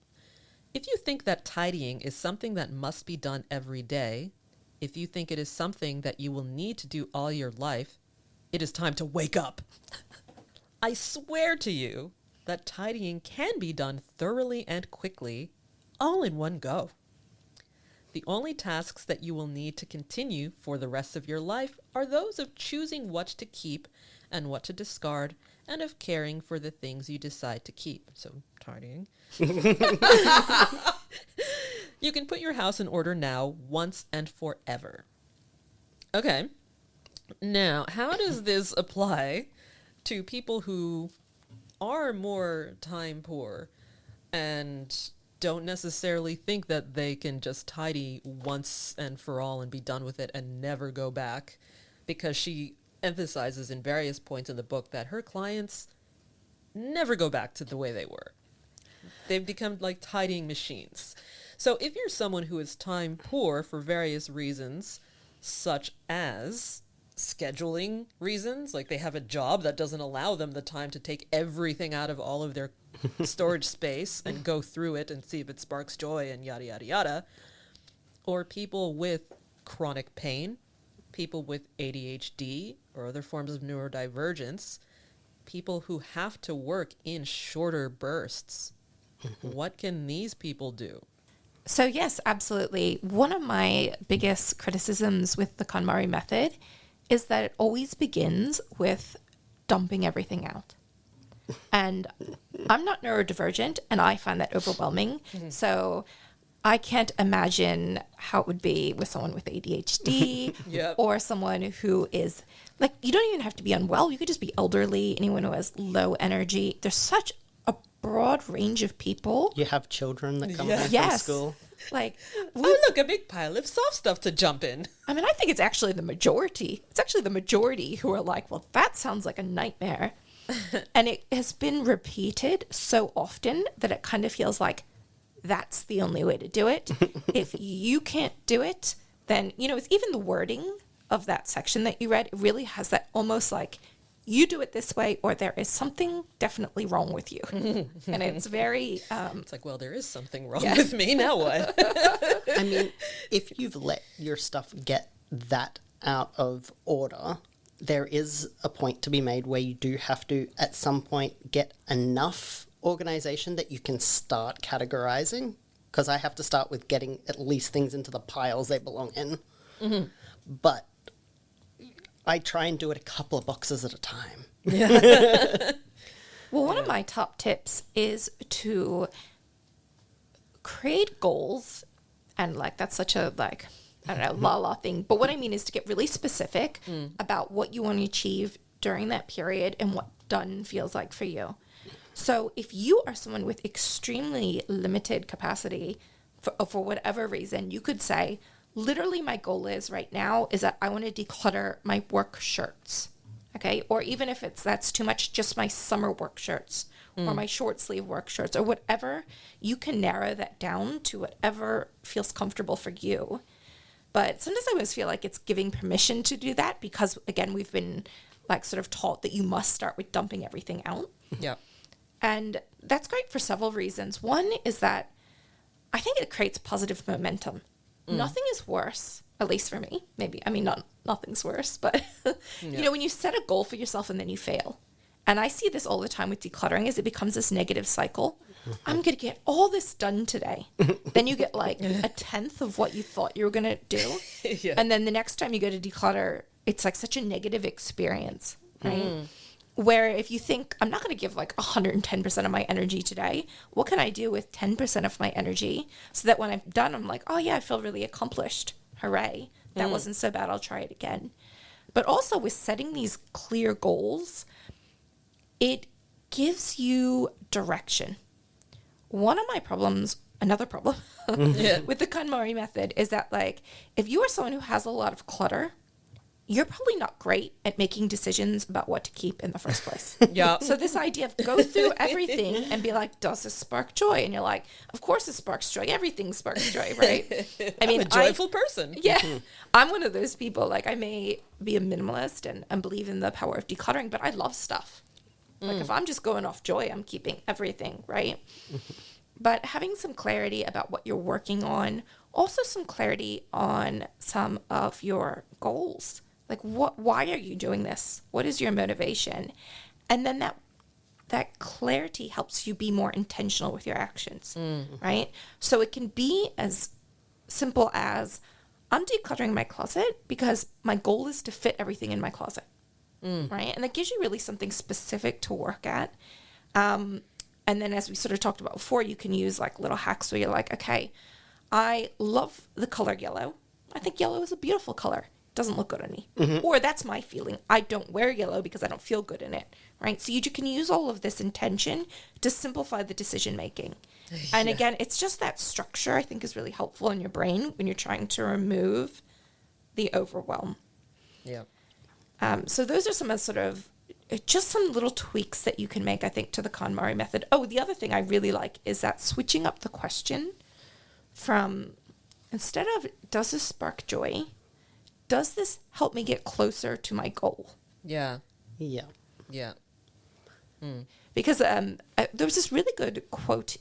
If you think that tidying is something that must be done every day, if you think it is something that you will need to do all your life, it is time to wake up. I swear to you that tidying can be done thoroughly and quickly, all in one go. The only tasks that you will need to continue for the rest of your life are those of choosing what to keep and what to discard, and of caring for the things you decide to keep. So, tidying. You can put your house in order now, once and forever. Okay. Now, how does this apply to people who are more time poor and don't necessarily think that they can just tidy once and for all and be done with it and never go back? Because she emphasizes in various points in the book that her clients never go back to the way they were. They've become like tidying machines. So if you're someone who is time poor for various reasons, such as scheduling reasons, like they have a job that doesn't allow them the time to take everything out of all of their storage space and go through it and see if it sparks joy and yada, yada, yada, or people with chronic pain, people with ADHD or other forms of neurodivergence, people who have to work in shorter bursts. What can these people do? So yes, absolutely. One of my biggest criticisms with the KonMari method is that it always begins with dumping everything out. And I'm not neurodivergent, and I find that overwhelming. So I can't imagine how it would be with someone with ADHD Yep. or someone who is like, you don't even have to be unwell. You could just be elderly, anyone who has low energy. There's such a broad range of people. You have children that come Yeah. home from Yes. school. Like, Oh, look, a big pile of soft stuff to jump in. I mean, I think it's actually the majority. It's actually the majority who are like, well, that sounds like a nightmare. And it has been repeated so often that it kind of feels like that's the only way to do it. If you can't do it, then, you know, it's even the wording of that section that you read, it really has that almost like, you do it this way or there is something definitely wrong with you. And it's very... It's like, well, there is something wrong Yeah. with me. Now what? I mean, if you've let your stuff get that out of order, there is a point to be made where you do have to, at some point, get enough organization that you can start categorizing. Because I have to start with getting at least things into the piles they belong in. But I try and do it a couple of boxes at a time. Well, one of my top tips is to create goals. And like, that's such a like, I don't know, la thing. But what I mean is to get really specific about what you want to achieve during that period and what done feels like for you. So if you are someone with extremely limited capacity for whatever reason, you could say, literally my goal is right now is that I want to declutter my work shirts. Okay. Or even if that's too much, just my summer work shirts or my short sleeve work shirts or whatever, you can narrow that down to whatever feels comfortable for you. But sometimes I always feel like it's giving permission to do that because, again, we've been like sort of taught that you must start with dumping everything out. Yeah. And that's great for several reasons. One is that I think it creates positive momentum. Nothing is worse, at least for me. Maybe, I mean, nothing's worse, but you know, when you set a goal for yourself and then you fail. And I see this all the time with decluttering is it becomes this negative cycle. I'm going to get all this done today. Then you get like a tenth of what you thought you were going to do. Yeah. And then the next time you go to declutter, it's like such a negative experience, right? Where if you think, I'm not going to give like 110% of my energy today, what can I do with 10% of my energy so that when I'm done, I'm like, oh yeah, I feel really accomplished. Hooray. That wasn't so bad. I'll try it again. But also with setting these clear goals, it gives you direction. One of my problems, another problem with the KonMari method is that like, if you are someone who has a lot of clutter, you're probably not great at making decisions about what to keep in the first place. Yeah. So this idea of go through everything and be like, does this spark joy? And you're like, of course it sparks joy. Everything sparks joy, right? I mean, I'm a joyful person. Yeah. I'm one of those people, like I may be a minimalist and believe in the power of decluttering, but I love stuff. Like if I'm just going off joy, I'm keeping everything, right? But having some clarity about what you're working on, also some clarity on some of your goals. Like why are you doing this? What is your motivation? And then that that clarity helps you be more intentional with your actions, right? So it can be as simple as, I'm decluttering my closet because my goal is to fit everything in my closet, right? And that gives you really something specific to work at. And then, as we sort of talked about before, you can use like little hacks where you're like, okay, I love the color yellow. I think yellow is a beautiful color. Doesn't look good on me. Or that's my feeling. I don't wear yellow because I don't feel good in it, right? So you can use all of this intention to simplify the decision making. And again, it's just that structure I think is really helpful in your brain when you're trying to remove the overwhelm. Yeah. So those are some of sort of just some little tweaks that you can make, I think, to the KonMari method. Oh, the other thing I really like is that switching up the question from, instead of, does this spark joy, does this help me get closer to my goal? Yeah. Yeah. Yeah. Because there was this really good quote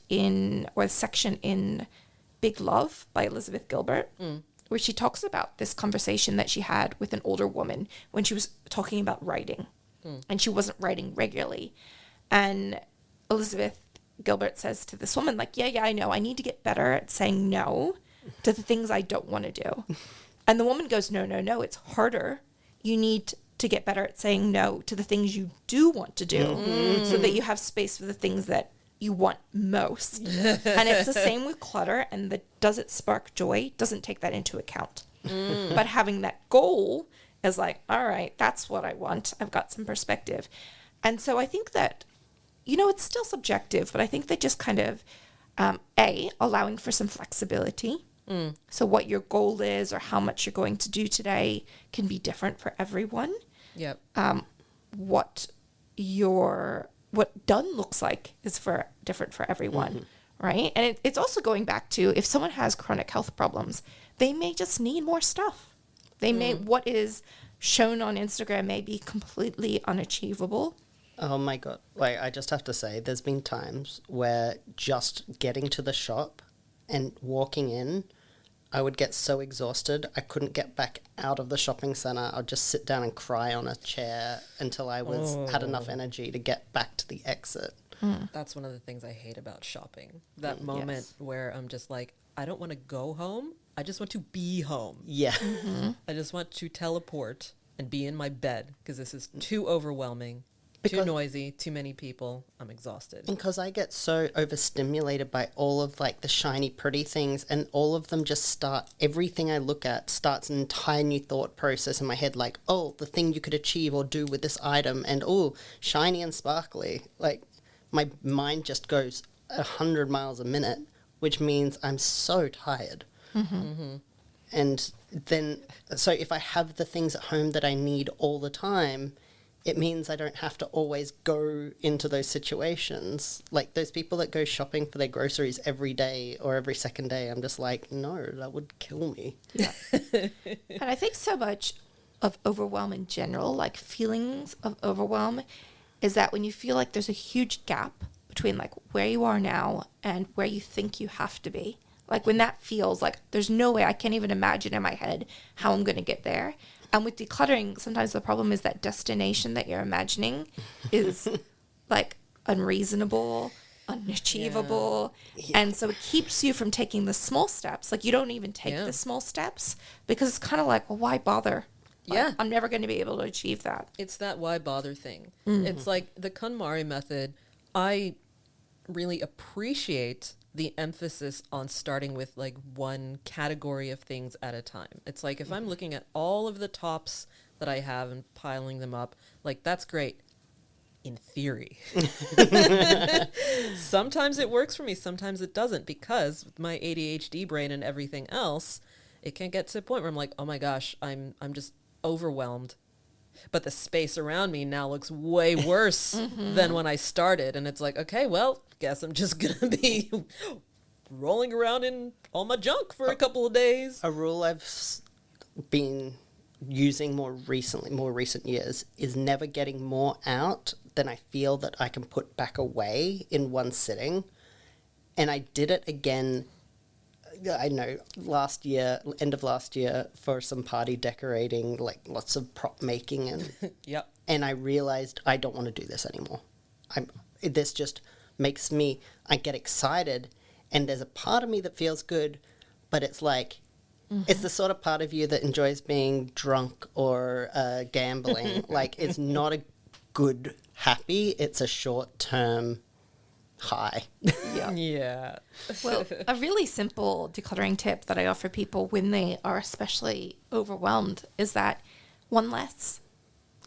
or section in Big Love by Elizabeth Gilbert, where she talks about this conversation that she had with an older woman when she was talking about writing, and she wasn't writing regularly. And Elizabeth Gilbert says to this woman, like, yeah, I know. I need to get better at saying no to the things I don't want to do. And the woman goes, no, it's harder. You need to get better at saying no to the things you do want to do so that you have space for the things that you want most. And it's the same with clutter, and the does it spark joy doesn't take that into account. But having that goal is like, all right, that's what I want. I've got some perspective. And so I think that, it's still subjective, but I think that just kind of, allowing for some flexibility. So what your goal is or how much you're going to do today can be different for everyone. Yep. What done looks like is different for everyone, right? And it's also going back to, if someone has chronic health problems, they may just need more stuff. They may, what is shown on Instagram may be completely unachievable. Oh my God. Like, I just have to say, there's been times where just getting to the shop and walking in, I would get so exhausted, I couldn't get back out of the shopping center. I'd just sit down and cry on a chair until I had enough energy to get back to the exit. That's one of the things I hate about shopping. That moment where I'm just like, I don't want to go home. I just want to be home. Yeah. I just want to teleport and be in my bed because this is too overwhelming. Too noisy, too many people. I'm exhausted. Because I get so overstimulated by all of like the shiny, pretty things, and all of them just everything I look at starts an entire new thought process in my head. Like, oh, the thing you could achieve or do with this item, and oh, shiny and sparkly. Like, my mind just goes 100 miles a minute, which means I'm so tired. And then, so if I have the things at home that I need all the time, it means I don't have to always go into those situations. Like those people that go shopping for their groceries every day or every second day, I'm just like, no, that would kill me. Yeah. And I think so much of overwhelm in general, like feelings of overwhelm, is that when you feel like there's a huge gap between like where you are now and where you think you have to be. Like when that feels like there's no way, I can't even imagine in my head how I'm going to get there. And with decluttering, sometimes the problem is that destination that you're imagining is like unreasonable, unachievable. Yeah. And so it keeps you from taking the small steps. Like you don't even take the small steps because it's kind of like, well, why bother? Like, I'm never going to be able to achieve that. It's that why bother thing. It's like the KonMari method. I really appreciate the emphasis on starting with like one category of things at a time. It's like if I'm looking at all of the tops that I have and piling them up, like that's great in theory. Sometimes it works for me, sometimes it doesn't, because with my ADHD brain and everything else, it can get to a point where I'm like, oh my gosh, I'm just overwhelmed. But the space around me now looks way worse than when I started. And it's like, okay, well, guess I'm just going to be rolling around in all my junk for a couple of days. A rule I've been using more recent years, is never getting more out than I feel that I can put back away in one sitting. And I did it again, I know, end of last year, for some party decorating, like lots of prop making, and Yep. And I realized I don't want to do this anymore. this just makes me, I get excited, and there's a part of me that feels good, but it's like, it's the sort of part of you that enjoys being drunk or gambling. Like, it's not a good happy, it's a short-term high. Yeah. Yeah. Well, a really simple decluttering tip that I offer people when they are especially overwhelmed is that one less.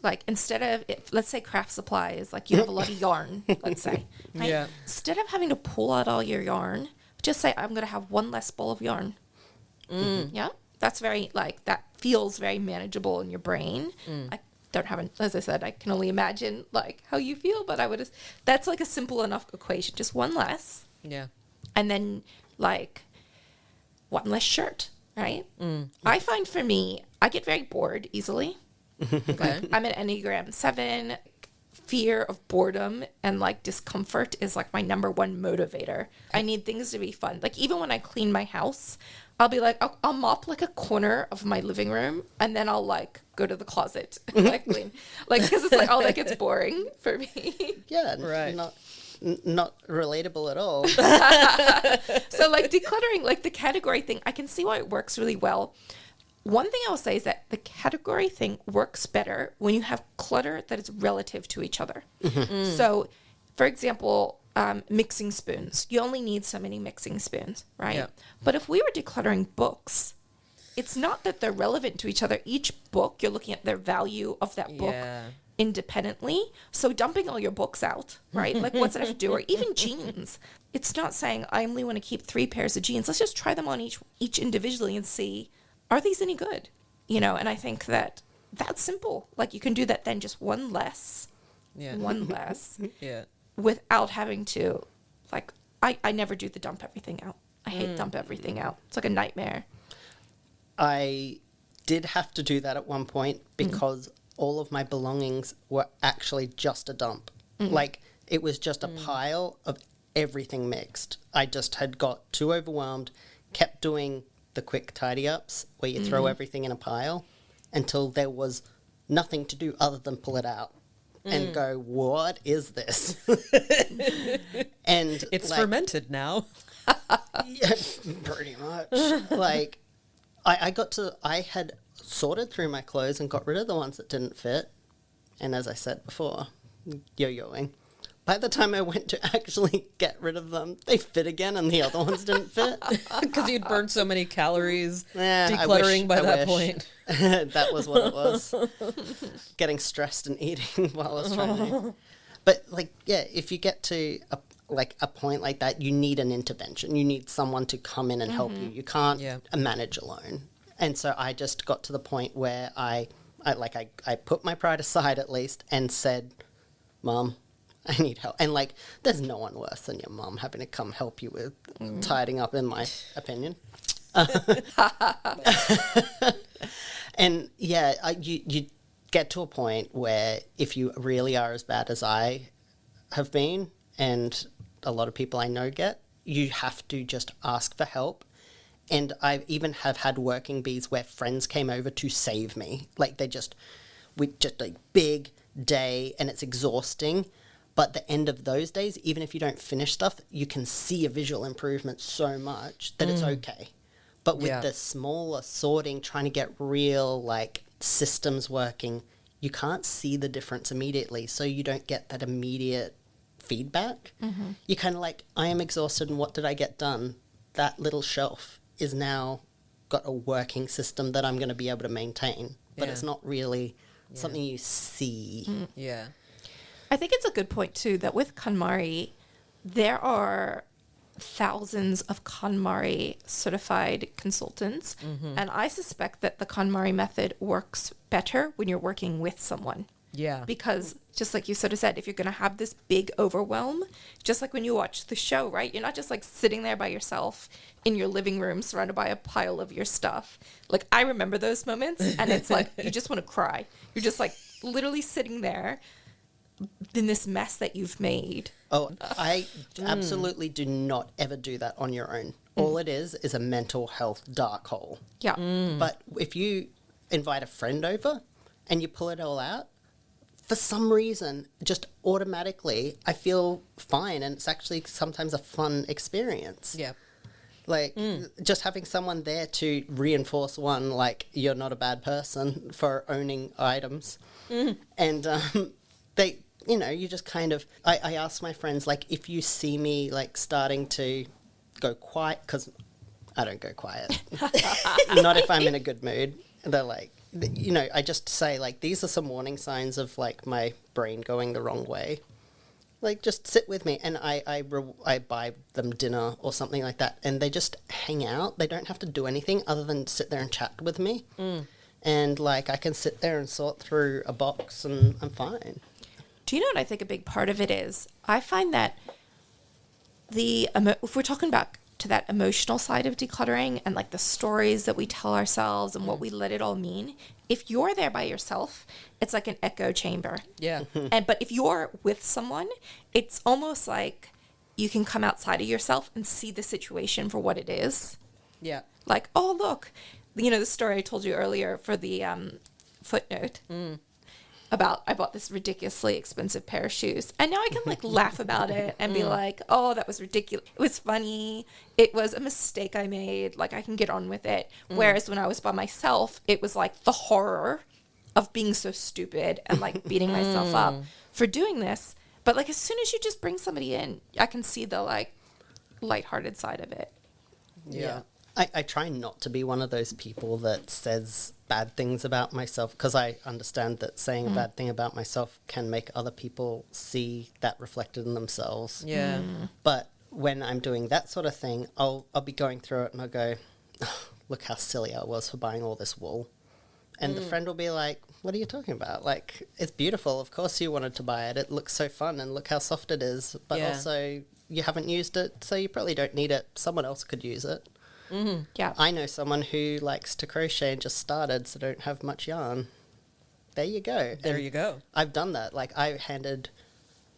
Like, instead of, let's say craft supplies, like you have a lot of yarn, let's say. Right? Yeah. Instead of having to pull out all your yarn, just say, I'm going to have one less bowl of yarn. Yeah? That's very, like, that feels very manageable in your brain. I don't have, as I said, I can only imagine, like, how you feel, but that's like a simple enough equation. Just one less. Yeah. And then, like, one less shirt, right? I find for me, I get very bored easily. Okay. I'm an Enneagram 7. Fear of boredom and like discomfort is like my number one motivator. I need things to be fun. Like, even when I clean my house, I'll be like, I'll mop like a corner of my living room, and then I'll like go to the closet and like clean, like, because it's like, oh, that gets boring for me. Yeah, Right. Not relatable at all. So like decluttering, like the category thing, I can see why it works really well. One thing I will say is that the category thing works better when you have clutter that is relative to each other. So, for example, mixing spoons. You only need so many mixing spoons, right? Yeah. But if we were decluttering books, it's not that they're relevant to each other. Each book, you're looking at their value of that book Yeah. independently. So dumping all your books out, right? Like, what's it have to do? Or even jeans. It's not saying I only want to keep 3 pairs of jeans. Let's just try them on each individually and see, are these any good? You know, and I think that that's simple. Like, you can do that then, just one less, Yeah. Yeah. without having to, like, I never do the dump everything out. I hate dump everything out. It's like a nightmare. I did have to do that at one point because all of my belongings were actually just a dump. Like, it was just a pile of everything mixed. I just had got too overwhelmed, kept doing the quick tidy ups where you throw everything in a pile until there was nothing to do other than pull it out and go, what is this? And It's like, fermented now. yeah, pretty much. Like, I had sorted through my clothes and got rid of the ones that didn't fit. And as I said before, yo-yoing. By the time I went to actually get rid of them, they fit again and the other ones didn't fit. Because you'd burned so many calories Yeah, decluttering by that point. That was what it was. Getting stressed and eating while I was trying to. But, like, yeah, if you get to a point like that, you need an intervention. You need someone to come in and help you. You can't manage alone. And so I just got to the point where I put my pride aside at least and said, Mom, I need help. And, like, there's no one worse than your mom having to come help you with tidying up, in my opinion. And, yeah, you get to a point where if you really are as bad as I have been, and a lot of people I know get, you have to just ask for help. And I even have had working bees where friends came over to save me. Like, with just a big day, and it's exhausting. But at the end of those days, even if you don't finish stuff, you can see a visual improvement so much that it's okay. But with the smaller sorting, trying to get real, like, systems working, you can't see the difference immediately. So you don't get that immediate feedback. You're kind of like, I am exhausted, and what did I get done? That little shelf is now got a working system that I'm going to be able to maintain. But it's not really something you see. Yeah. I think it's a good point, too, that with KonMari, there are thousands of KonMari certified consultants. And I suspect that the KonMari method works better when you're working with someone. Yeah. Because just like you sort of said, if you're going to have this big overwhelm, just like when you watch the show, right? You're not just like sitting there by yourself in your living room surrounded by a pile of your stuff. Like, I remember those moments, and it's like you just want to cry. You're just like literally sitting there in this mess that you've made. Oh, I absolutely do not ever do that on your own. All it is a mental health dark hole. Yeah. But if you invite a friend over and you pull it all out, for some reason, just automatically, I feel fine, and it's actually sometimes a fun experience. Yeah. Like, just having someone there to reinforce one, like, you're not a bad person for owning items. And they, you know, you just kind of, I ask my friends, like, if you see me, like, starting to go quiet, because I don't go quiet. Not if I'm in a good mood. They're like, you know, I just say, like, these are some warning signs of, like, my brain going the wrong way. Like, just sit with me, and I buy them dinner or something like that, and they just hang out. They don't have to do anything other than sit there and chat with me. And, like, I can sit there and sort through a box, and I'm fine. Do you know what I think a big part of it is? I find that if we're talking about to that emotional side of decluttering and like the stories that we tell ourselves and what we let it all mean, if you're there by yourself, it's like an echo chamber. Yeah. But if you're with someone, it's almost like you can come outside of yourself and see the situation for what it is. Yeah. Like, oh, look, you know, the story I told you earlier for the footnote about I bought this ridiculously expensive pair of shoes. And now I can like laugh about it and be like, oh, that was ridiculous. It was funny. It was a mistake I made. Like, I can get on with it. Whereas when I was by myself, it was like the horror of being so stupid and like beating myself up for doing this. But like, as soon as you just bring somebody in, I can see the like lighthearted side of it. Yeah. I try not to be one of those people that says bad things about myself, because I understand that saying a bad thing about myself can make other people see that reflected in themselves. Yeah. But when I'm doing that sort of thing, I'll be going through it and I'll go, oh, look how silly I was for buying all this wool. And the friend will be like, what are you talking about? Like, it's beautiful. Of course you wanted to buy it. It looks so fun, and look how soft it is. But also, you haven't used it, so you probably don't need it. Someone else could use it. Yeah. I know someone who likes to crochet and just started, so don't have much yarn. There you go. There you go. I've done that. Like, I handed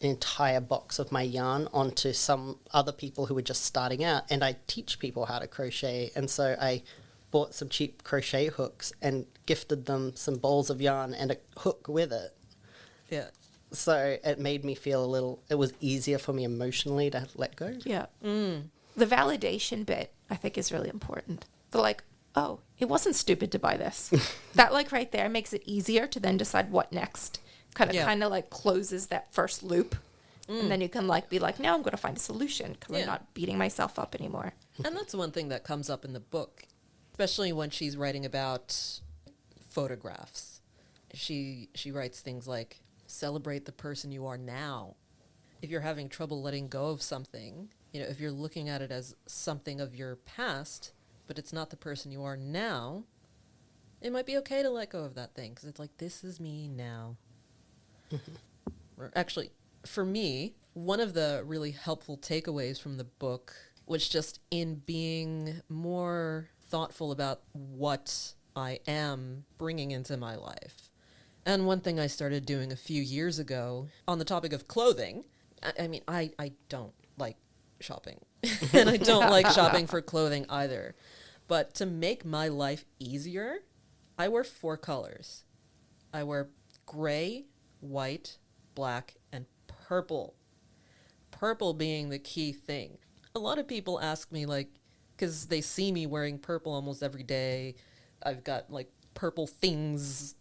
an entire box of my yarn onto some other people who were just starting out, and I teach people how to crochet. And so I bought some cheap crochet hooks and gifted them some balls of yarn and a hook with it. Yeah. So it made me feel it was easier for me emotionally to let go. Yeah. The validation bit, I think, is really important. The like, oh, it wasn't stupid to buy this. That like right there makes it easier to then decide what next. Kind of like closes that first loop. And then you can like be like, now I'm going to find a solution because I'm not beating myself up anymore. And that's one thing that comes up in the book, especially when she's writing about photographs. She writes things like, celebrate the person you are now. If you're having trouble letting go of something, you know, if you're looking at it as something of your past, but it's not the person you are now, it might be okay to let go of that thing, because it's like, this is me now. Or actually, for me, one of the really helpful takeaways from the book was just in being more thoughtful about what I am bringing into my life. And one thing I started doing a few years ago on the topic of clothing, I mean, I don't like shopping. And I don't like shopping for clothing either. But to make my life easier, I wear 4 colors. I wear gray, white, black, and purple. Purple being the key thing. A lot of people ask me, like, because they see me wearing purple almost every day. I've got, like, purple things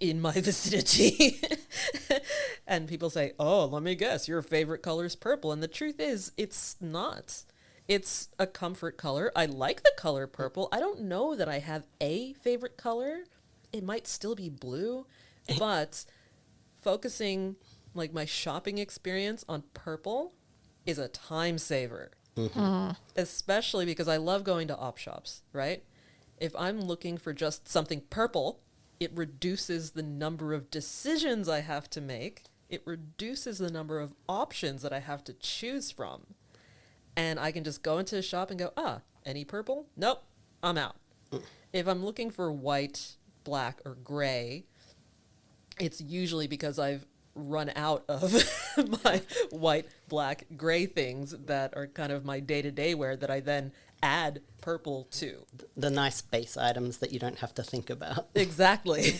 in my vicinity. And people say, oh, let me guess, your favorite color is purple. And the truth is, it's not. It's a comfort color. I like the color purple. I don't know that I have a favorite color. It might still be blue, but focusing like my shopping experience on purple is a time saver. Especially because I love going to op shops, right? If I'm looking for just something purple, it reduces the number of decisions I have to make. It reduces the number of options that I have to choose from. And I can just go into a shop and go, any purple? Nope, I'm out. If I'm looking for white, black, or gray, it's usually because I've run out of my white, black, gray things that are kind of my day-to-day wear that I then add purple to. The nice base items that you don't have to think about. Exactly.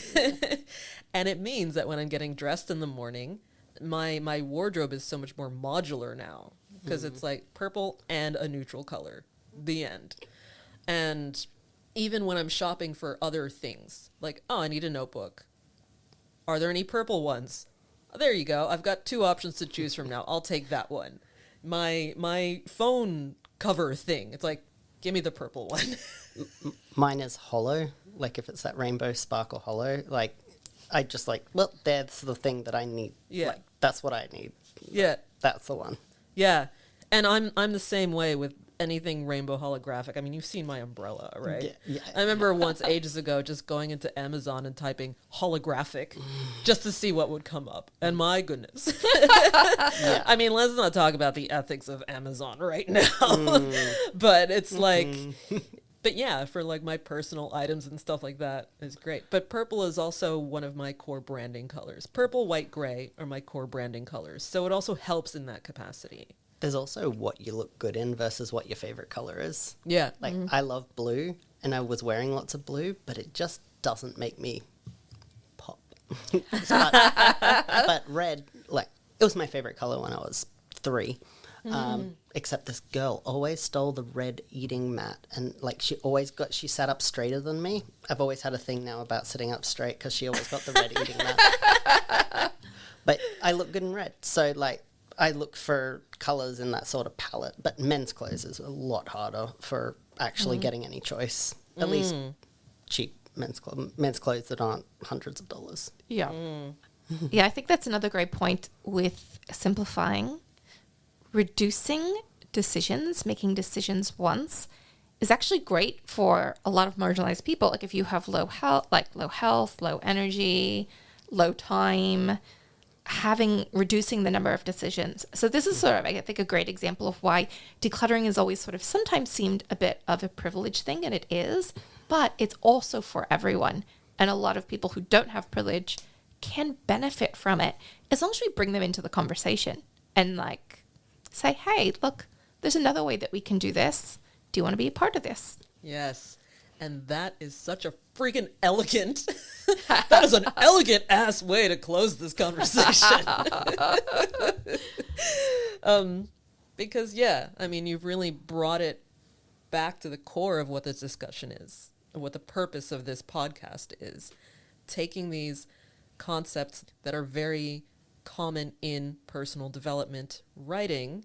And it means that when I'm getting dressed in the morning, my wardrobe is so much more modular now, because it's like purple and a neutral color. The end. And even when I'm shopping for other things, like, oh, I need a notebook. Are there any purple ones? Oh, there you go. I've got 2 options to choose from now. I'll take that one. My phone cover thing, it's like, give me the purple one. Mine is hollow. Like if it's that rainbow sparkle hollow, like I just like, well, that's the thing that I need. Yeah. Like, that's what I need. Yeah. That's the one. Yeah. And I'm the same way with anything rainbow holographic. I mean, you've seen my umbrella, right? Yeah. I remember once ages ago just going into Amazon and typing holographic just to see what would come up. And my goodness. Yeah. I mean, let's not talk about the ethics of Amazon right now. But it's like, but yeah, for like my personal items and stuff like that is great. But purple is also one of my core branding colors. Purple, white, gray are my core branding colors. So it also helps in that capacity. There's also what you look good in versus what your favorite color is. Yeah. Like, I love blue, and I was wearing lots of blue, but it just doesn't make me pop. But red, like, it was my favorite color when I was 3. Except this girl always stole the red eating mat, and like she sat up straighter than me. I've always had a thing now about sitting up straight because she always got the red eating mat. But I look good in red, so like I look for colors in that sort of palette. But men's clothes is a lot harder for actually getting any choice. At least cheap men's clothes that aren't hundreds of dollars. Yeah. Yeah, I think that's another great point with simplifying. Reducing decisions, making decisions once, is actually great for a lot of marginalized people. Like if you have low health, low energy, low time, reducing the number of decisions. So this is sort of, I think, a great example of why decluttering is always sort of sometimes seemed a bit of a privilege thing, and it is, but it's also for everyone. And a lot of people who don't have privilege can benefit from it as long as we bring them into the conversation and like say, hey, look, there's another way that we can do this. Do you want to be a part of this? Yes. And that is such a freaking elegant, that is an elegant ass way to close this conversation. Because yeah, I mean, you've really brought it back to the core of what this discussion is, and what the purpose of this podcast is. Taking these concepts that are very common in personal development writing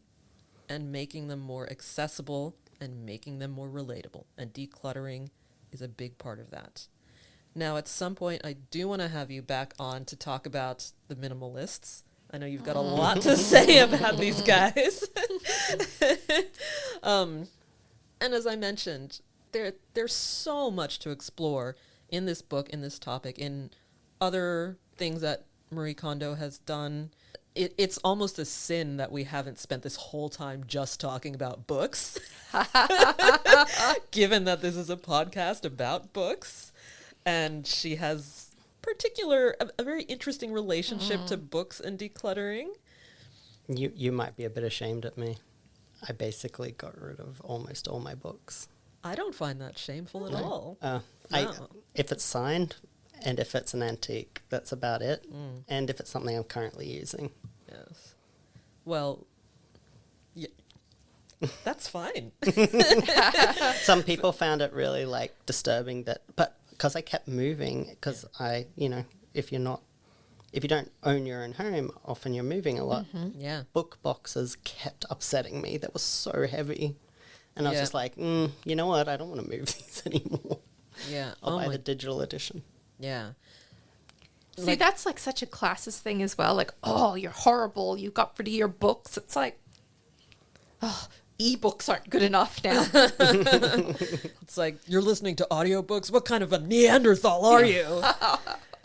and making them more accessible and making them more relatable. And decluttering is a big part of that. Now, at some point, I do want to have you back on to talk about the minimalists. I know you've got a lot to say about these guys. And as I mentioned, there's so much to explore in this book, in this topic, in other things that Marie Kondo has done. It's almost a sin that we haven't spent this whole time just talking about books, given that this is a podcast about books. And she has a very interesting relationship to books and decluttering. You might be a bit ashamed at me. I basically got rid of almost all my books. I don't find that shameful at all. No. If it's signed and if it's an antique, that's about it. And if it's something I'm currently using. Yes. Well, yeah, that's fine. Some people found it really like disturbing but because I kept moving, because if you don't own your own home, often you're moving a lot. Yeah. Book boxes kept upsetting me. They were so heavy. And I was just like, you know what? I don't want to move these anymore. Yeah. I'll buy the digital edition. Yeah. See, that's like such a classist thing as well. Like, oh, you're horrible. You got rid of your books. It's like, oh, ebooks aren't good enough now. It's like, you're listening to audiobooks? What kind of a Neanderthal are you?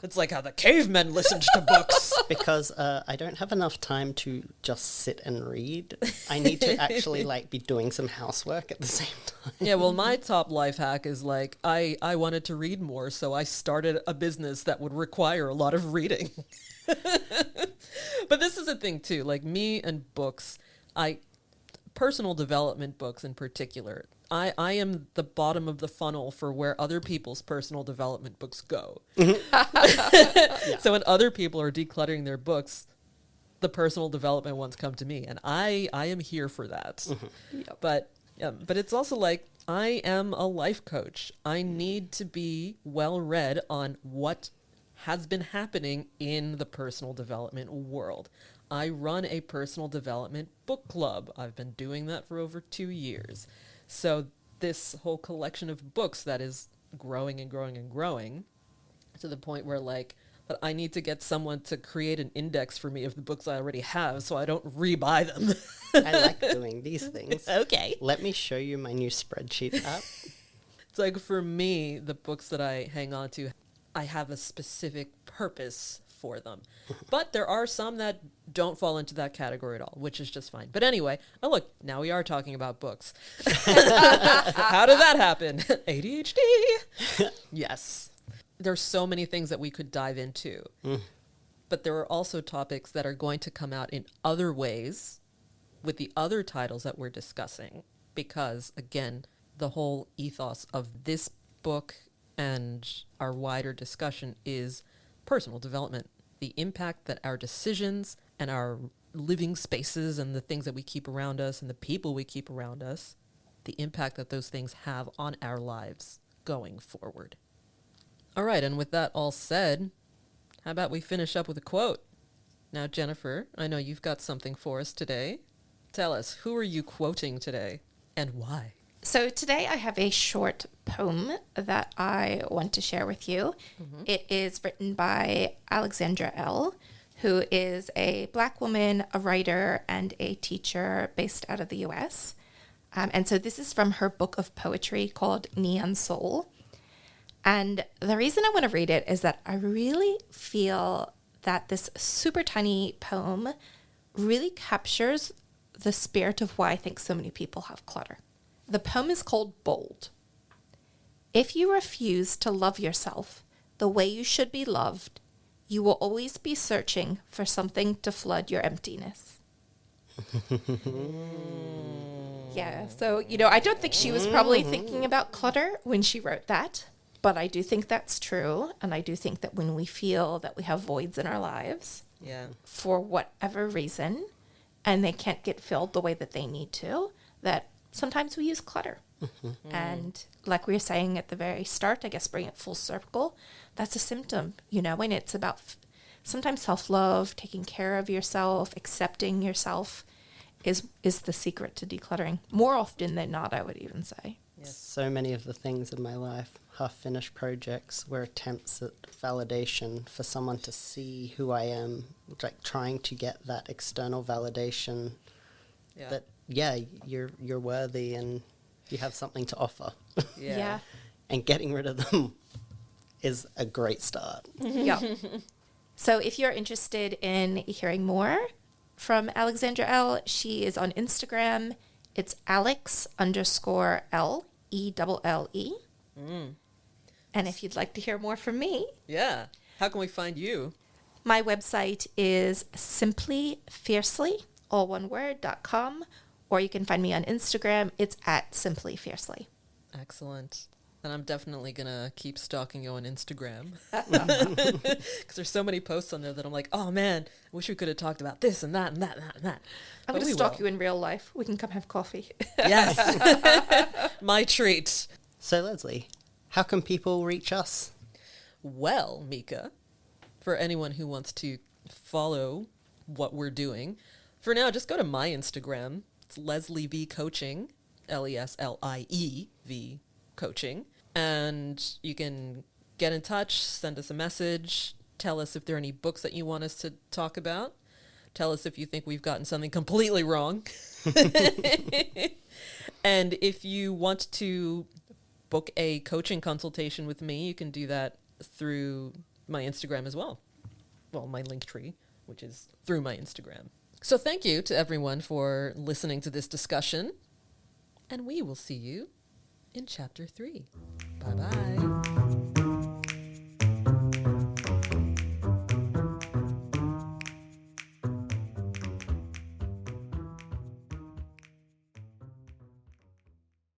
It's like how the cavemen listened to books. Because I don't have enough time to just sit and read. I need to actually be doing some housework at the same time. Yeah, well, my top life hack is like, I wanted to read more, so I started a business that would require a lot of reading. But this is a thing too, like me and books, personal development books in particular, I am the bottom of the funnel for where other people's personal development books go. So when other people are decluttering their books, the personal development ones come to me, and I am here for that. Yep. But it's also like, I am a life coach. I need to be well read on what has been happening in the personal development world. I run a personal development book club. I've been doing that for over 2 years. So this whole collection of books that is growing and growing and growing to the point where, like, but I need to get someone to create an index for me of the books I already have so I don't re-buy them. I like doing these things. Okay. Let me show you my new spreadsheet app. It's like, for me, the books that I hang on to, I have a specific purpose for them. But there are some that don't fall into that category at all, which is just fine. But anyway, oh look, now we are talking about books. How did that happen? ADHD. Yes. There's so many things that we could dive into. But there are also topics that are going to come out in other ways with the other titles that we're discussing. Because, again, the whole ethos of this book and our wider discussion is personal development. The impact that our decisions and our living spaces and the things that we keep around us and the people we keep around us, the impact that those things have on our lives going forward. All right, and with that all said, how about we finish up with a quote? Now, Jennifer, I know you've got something for us today. Tell us, who are you quoting today and why? So today I have a short poem that I want to share with you. It is written by Alexandra L., who is a Black woman, a writer, and a teacher based out of the US. And so this is from her book of poetry called Neon Soul. And the reason I want to read it is that I really feel that this super tiny poem really captures the spirit of why I think so many people have clutter. The poem is called Bold. If you refuse to love yourself the way you should be loved, you will always be searching for something to flood your emptiness. Yeah, so, I don't think she was probably thinking about clutter when she wrote that, but I do think that's true. And I do think that when we feel that we have voids in our lives, for whatever reason, and they can't get filled the way that they need to, that sometimes we use clutter. And like we were saying at the very start, I guess bring it full circle, that's a symptom, and it's about sometimes self-love, taking care of yourself, accepting yourself is the secret to decluttering. More often than not, I would even say. Yes. So many of the things in my life, half-finished projects, were attempts at validation for someone to see who I am, like trying to get that external validation that, you're worthy and you have something to offer. Yeah. And getting rid of them is a great start. Yeah. So if you're interested in hearing more from Alexandra L., she is on Instagram. It's Alex_L, ELLE. And if you'd like to hear more from me. Yeah. How can we find you? My website is simplyfiercely, all one word, .com. Or you can find me on Instagram. It's @simplyfiercely. Excellent. And I'm definitely going to keep stalking you on Instagram. Because there's so many posts on there that I'm like, oh man, I wish we could have talked about this and that and that and that and that. I'm going to stalk you in real life. We can come have coffee. Yes. My treat. So, Leslie, how can people reach us? Well, Mika, for anyone who wants to follow what we're doing, for now, just go to my Instagram. It's Leslie V Coaching, LESLIEV Coaching. And you can get in touch, send us a message, tell us if there are any books that you want us to talk about. Tell us if you think we've gotten something completely wrong. And if you want to book a coaching consultation with me, you can do that through my Instagram as well. Well, my link tree, which is through my Instagram. So thank you to everyone for listening to this discussion. And we will see you in Chapter 3. Bye-bye.